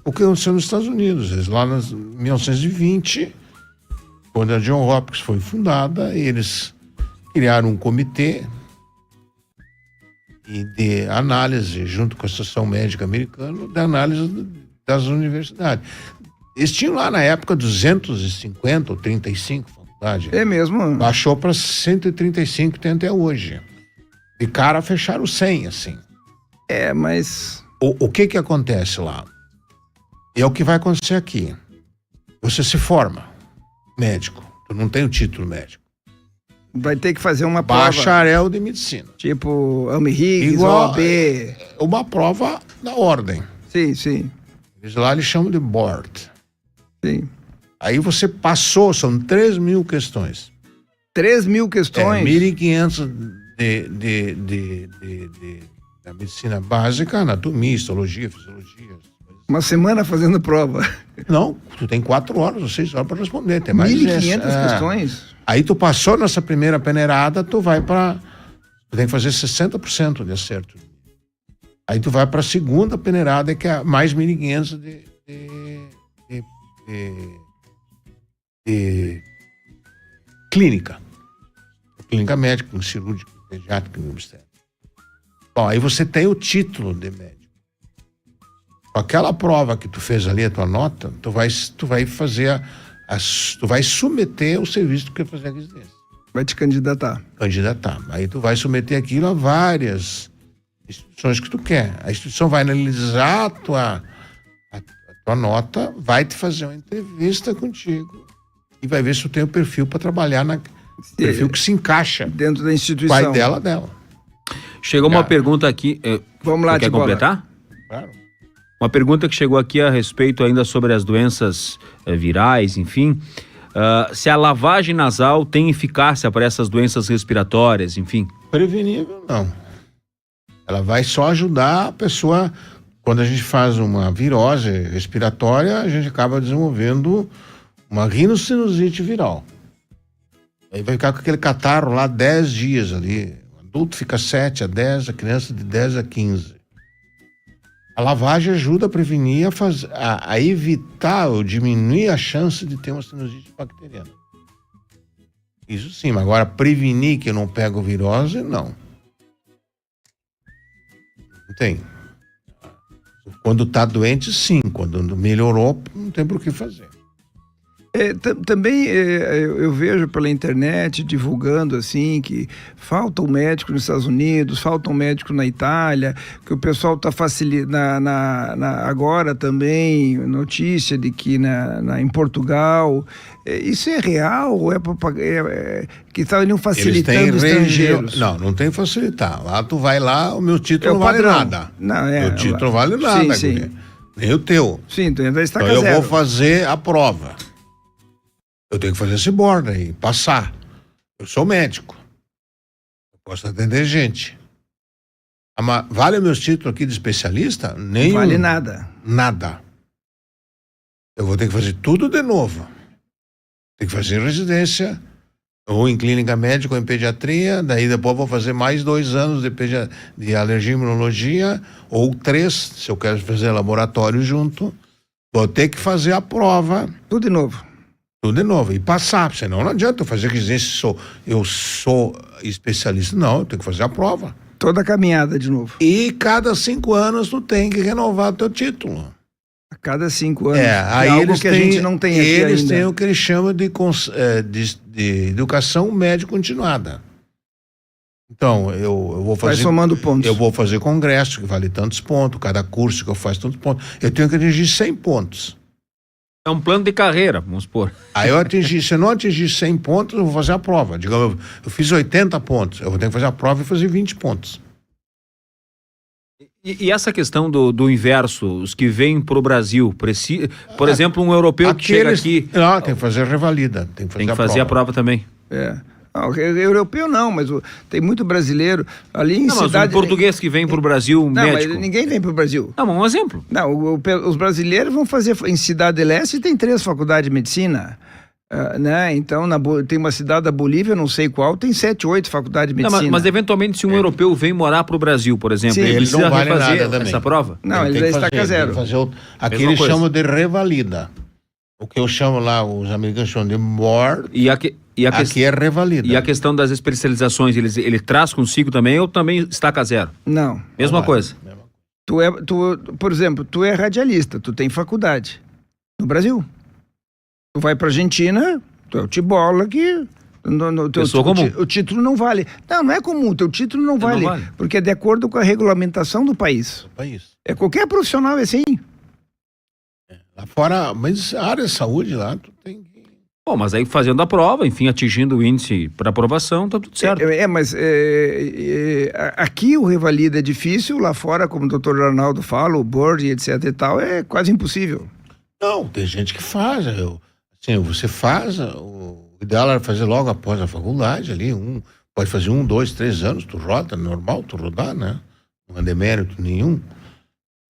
O que aconteceu nos Estados Unidos. Eles, lá em 1920, quando a John Hopkins foi fundada, eles criaram um comitê de análise, junto com a Associação Médica Americana, de análise das universidades. Eles tinham lá na época 250 ou 35 faculdades. É mesmo? Baixou para 135 que tem até hoje. De cara fecharam 100, assim. Mas... O que acontece lá? É o que vai acontecer aqui. Você se forma médico. Tu não tem o título médico. Vai ter que fazer uma prova. Bacharel de medicina. Tipo, Elmi Higgs, Igual, OAB. Uma prova da ordem. Sim. Eles chamam de board. Sim. Aí você passou, são 3.000 questões. 3.000 questões? 1.500 da medicina básica, anatomia, histologia, fisiologia. Uma semana fazendo prova. Não, tu tem 4 horas ou 6 horas para responder. Tem mais 1.500 questões? Aí tu passou nessa primeira peneirada, tu vai para... Tu tem que fazer 60% de acerto. Aí tu vai para a segunda peneirada, que é mais 1.500 de clínica. Clínica médica, cirúrgica, pediátrica, obstétrica. Bom, aí você tem o título de médico. Com aquela prova que tu fez ali, a tua nota, tu vai fazer tu vai submeter o serviço que tu quer fazer a residência. Vai te candidatar. Aí tu vai submeter aquilo a várias instituições que tu quer. A instituição vai analisar a tua nota, vai te fazer uma entrevista contigo e vai ver se tu tem o perfil para trabalhar perfil que se encaixa dentro da instituição. Vai dela. Chegou uma pergunta aqui. Vamos lá, quer completar? Claro. Uma pergunta que chegou aqui a respeito ainda sobre as doenças virais, enfim. Se a lavagem nasal tem eficácia para essas doenças respiratórias, enfim. Prevenível, não. Ela vai só ajudar a pessoa. Quando a gente faz uma virose respiratória, a gente acaba desenvolvendo uma rinocinusite viral. Aí vai ficar com aquele catarro lá 10 dias ali. O adulto fica 7 a 10, a criança de 10 a 15. A lavagem ajuda a prevenir, a evitar ou diminuir a chance de ter uma sinusite bacteriana. Isso sim, mas agora prevenir que eu não pego virose, não. Não tem. Quando tá doente, sim. Quando melhorou, não tem por o que fazer. Também eu vejo pela internet divulgando assim que falta um médico nos Estados Unidos, falta um médico na Itália, que o pessoal está facilitando agora também notícia de que em Portugal. Isso é real ou que iriam facilitando estrangeiros? Não tem facilitar. Lá tu vai lá, o meu título não padrão. vale nada. Meu título não vale nada. Sim. Nem o teu. Sim, tu ainda está então eu zero. vou fazer a prova. Eu tenho que fazer esse board aí, passar. Eu sou médico. Eu posso atender gente. Vale meus títulos aqui de especialista? Nenhum. Não vale nada. Nada. Eu vou ter que fazer tudo de novo. Tem que fazer residência, ou em clínica médica ou em pediatria, daí depois vou fazer mais 2 anos de alergia e imunologia, ou 3, se eu quero fazer laboratório junto. Vou ter que fazer a prova. Tudo de novo. E passar, senão não adianta eu fazer residência, eu sou especialista. Não, eu tenho que fazer a prova. Toda a caminhada de novo. E cada 5 anos tu tem que renovar o teu título. A cada 5 anos. Aí algo eles que a gente não tem aqui eles ainda. têm o que eles chamam de educação médico continuada. Então, eu vou fazer... Vai somando pontos. Eu vou fazer congresso, que vale tantos pontos, cada curso que eu faço tantos pontos. Eu tenho que atingir 100 pontos. É um plano de carreira, vamos supor. Aí se eu não atingir 100 pontos, eu vou fazer a prova. Digamos, eu fiz 80 pontos, eu vou ter que fazer a prova e fazer 20 pontos. E essa questão do inverso, os que vêm para o Brasil, por exemplo, um europeu que chega aqui... Não, tem que fazer a revalida, tem que fazer a prova também. Não, europeu não, mas tem muito brasileiro ali em cidade... Mas um português que vem para o Brasil, não, médico... Mas ninguém vem para o Brasil. Não, um exemplo. Não, os brasileiros vão fazer em Cidade Leste, tem 3 faculdades de medicina, né? Então tem uma cidade da Bolívia, não sei qual, tem 7, 8 faculdades de medicina. Não, mas eventualmente se um europeu vem morar para o Brasil, por exemplo, Sim, ele precisa não vale refazer nada essa prova? Não, ele já está com zero. Aqui eles chamam de revalida. O que eu chamo lá, os americanos chamam de board. Aqui é revalida. E a questão das especializações, ele traz consigo também ou também estaca zero? Não. Mesma coisa. Por exemplo, tu é radialista, tu tem faculdade no Brasil. Tu vai pra Argentina, tu é o tibola que... O título não vale. Não é comum, teu título não vale. Porque é de acordo com a regulamentação do país. Qualquer profissional é assim. Lá fora, mas a área de saúde lá, tu tem que... Bom, mas aí fazendo a prova, enfim, atingindo o índice para aprovação, tá tudo certo. Mas aqui o revalida é difícil, lá fora, como o doutor Arnaldo fala, o board, etc e tal, é quase impossível. Não, tem gente que faz. Você faz, o ideal era fazer logo após a faculdade ali, pode fazer 1, 2, 3 anos, tu roda, normal, tu rodar, né? Não é demérito nenhum.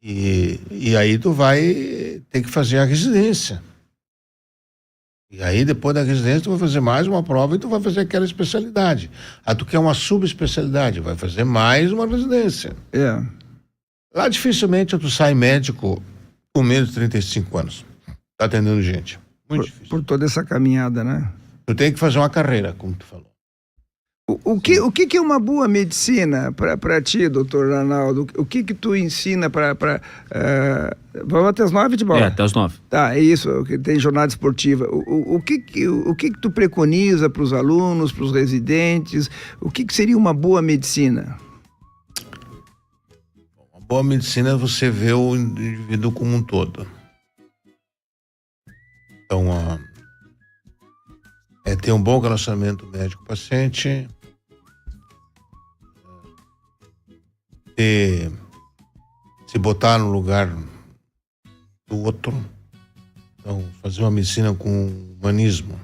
E aí tu vai ter que fazer a residência. E aí depois da residência tu vai fazer mais uma prova e tu vai fazer aquela especialidade. Aí tu quer uma subespecialidade, vai fazer mais uma residência. Lá dificilmente tu sai médico com menos de 35 anos. Tá atendendo gente. Muito difícil. Por toda essa caminhada, né? Tu tem que fazer uma carreira, como tu falou. O que é uma boa medicina para ti, doutor Arnaldo? O que tu ensina para... Vamos até as 9 de bola? Até as 9. Tá, é isso, tem jornada esportiva. O que tu preconiza para os alunos, para os residentes? O que seria uma boa medicina? Uma boa medicina é você ver o indivíduo como um todo. Então, ter um bom relacionamento médico-paciente, se botar no lugar do outro, então fazer uma medicina com humanismo,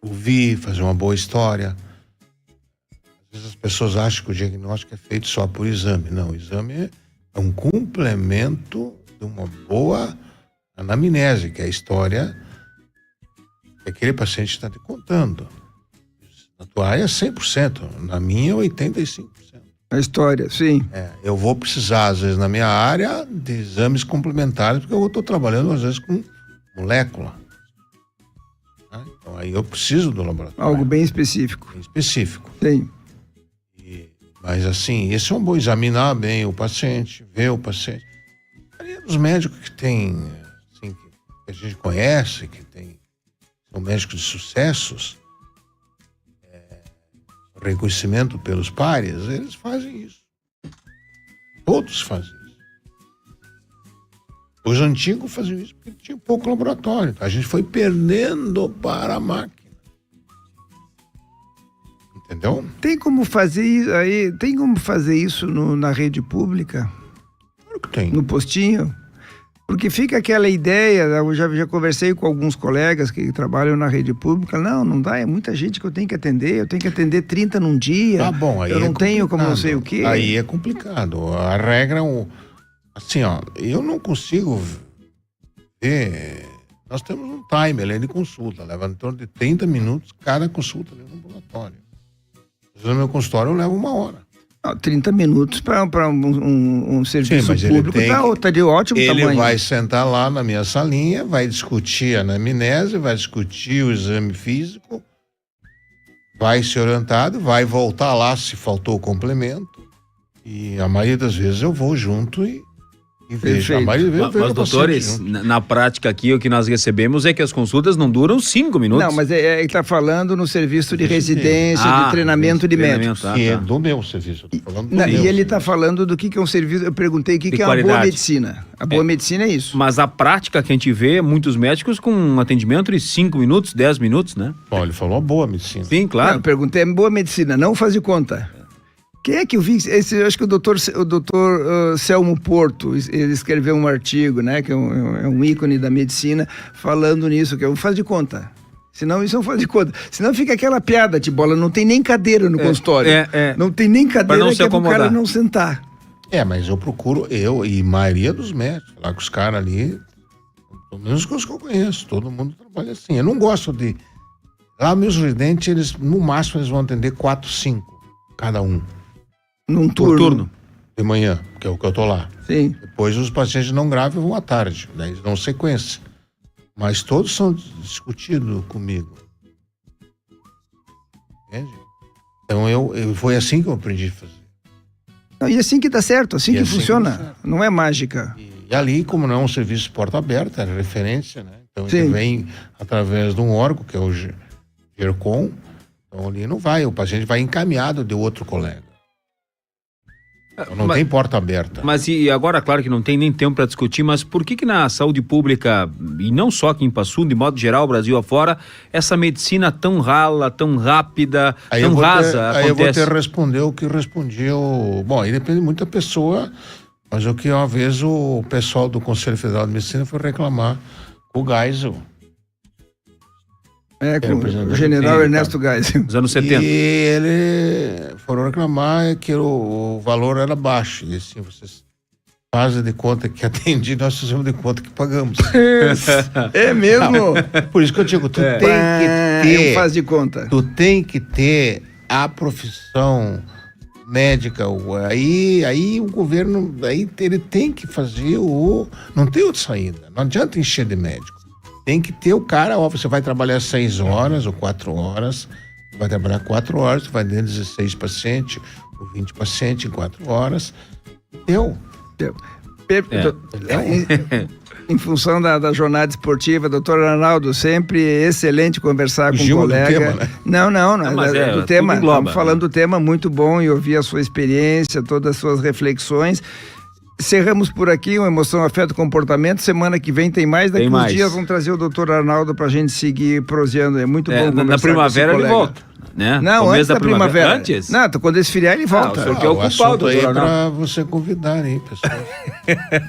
ouvir, fazer uma boa história. Às vezes as pessoas acham que o diagnóstico é feito só por exame. Não, o exame é um complemento de uma boa anamnese, que é a história que aquele paciente está te contando. Na tua área é 100%, na minha é 85%. A história, sim. Eu vou precisar, às vezes, na minha área, de exames complementares, porque eu estou trabalhando, às vezes, com molécula. Então, aí eu preciso do laboratório. Algo bem específico. Bem específico. Sim. Mas, assim, esse é um bom examinar bem o paciente, ver o paciente. Os médicos que tem, assim, que a gente conhece, são médicos de sucessos, reconhecimento pelos pares, eles fazem isso. Todos fazem isso. Os antigos faziam isso porque tinha pouco laboratório. A gente foi perdendo para a máquina. Entendeu? Tem como fazer isso aí? Tem como fazer isso na rede pública? Claro que tem. No postinho? Porque fica aquela ideia, eu já conversei com alguns colegas que trabalham na rede pública, não dá, é muita gente que eu tenho que atender 30 num dia. Tá bom, aí eu não tenho como não sei o quê. Aí é complicado. A regra, assim, eu não consigo ver. Nós temos um timer ali de consulta, leva em torno de 30 minutos cada consulta ali no ambulatório. No meu consultório eu levo 1 hora. 30 minutos para um serviço público tá de ótimo tamanho. Ele vai sentar lá na minha salinha, vai discutir a anamnese, vai discutir o exame físico, vai ser orientado, vai voltar lá se faltou o complemento. E a maioria das vezes eu vou junto e E veja, Perfeito. Mas, doutores, na prática aqui, o que nós recebemos é que as consultas não duram 5 minutos. Não, mas ele está falando no serviço de residência, de treinamento de médicos. Que é do meu serviço. Eu tô falando do meu E ele serviço. está falando do que é um serviço. Eu perguntei o que é uma qualidade. boa medicina. A boa medicina é isso. Mas a prática que a gente vê, muitos médicos com um atendimento de 5 minutos, 10 minutos, né? Bom, ele falou boa medicina. Sim, Não, claro. eu perguntei é boa medicina, não faz de conta. Quem é que eu vi? Eu acho que o doutor Selmo Porto, ele escreveu um artigo, né? Que é um ícone da medicina, falando nisso, que é um faz de conta. Senão isso não faz de conta. Senão fica aquela piada, Tibola, não tem nem cadeira no consultório. Não tem nem cadeira não que se é pro acomodar. cara não sentar. Mas eu procuro, eu e a maioria dos médicos, lá com os caras ali, pelo menos os que eu conheço, todo mundo trabalha assim. Eu não gosto de... Lá meus residentes, eles, no máximo, eles vão atender 4, 5, cada um. Num Por turno. De manhã, que é o que eu tô lá. Sim. Depois os pacientes não graves vão à tarde, daí eles dão sequência. Mas todos são discutidos comigo. Entende? Então foi assim que eu aprendi a fazer. Não, e assim que dá certo, assim E que assim que funciona. dá certo. Não é mágica. E ali, como não é um serviço de porta aberta, é referência, né? Então Sim. ele vem através de um órgão, que é o GERCOM, então ali não vai, o paciente vai encaminhado de outro colega. Então não tem porta aberta. Mas e agora, claro que não tem nem tempo para discutir, mas por que na saúde pública, e não só aqui em Passo, de modo geral, Brasil afora, essa medicina tão rala, tão rápida, tão rasa Aí eu vou acontece? ter que responder o que respondia o... Bom, aí depende muito da pessoa, mas o que uma vez o pessoal do Conselho Federal de Medicina foi reclamar com o Geisel. Com representante o general clínica. Ernesto Geisel. Nos anos 70. E ele foram reclamar que o valor era baixo. E assim, vocês fazem de conta que atendi, nós fazemos de conta que pagamos. É mesmo? Por isso que eu digo, tu tem que Eu ter... faz de conta. Tu tem que ter a profissão médica. Aí o governo, aí ele tem que fazer não tem outra saída. Não adianta encher de médico. Tem que ter o cara, você vai trabalhar 6 horas ou 4 horas, vai trabalhar 4 horas, tu vai ter 16 pacientes ou 20 pacientes em 4 horas. Em função da jornada esportiva, doutor Arnaldo, sempre excelente conversar com Fugimos um colega. do tema, né? Não, mas do tema. tudo engloba, Estamos falando do tema muito bom e ouvir a sua experiência, todas as suas reflexões. Encerramos por aqui o Emoção, Afeto e Comportamento. Semana que vem tem mais. Daqui uns dias vamos trazer o doutor Arnaldo para a gente seguir proseando. É muito bom conversar na primavera com esse ele colega. volta, né? Não, Começo antes da primavera. Antes? Não, quando esfriar ele volta. o senhor quer ocupar o assunto aí doutor é para Arnaldo. você convidar, hein, pessoal.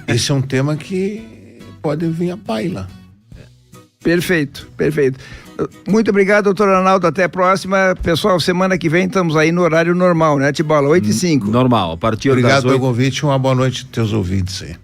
Esse é um tema que pode vir à baila. Perfeito. Muito obrigado, doutor Arnaldo. Até a próxima. Pessoal, semana que vem estamos aí no horário normal, né, Tibola? 8h05. Normal, a partir das Obrigado 8. pelo convite e uma boa noite aos teus ouvintes aí.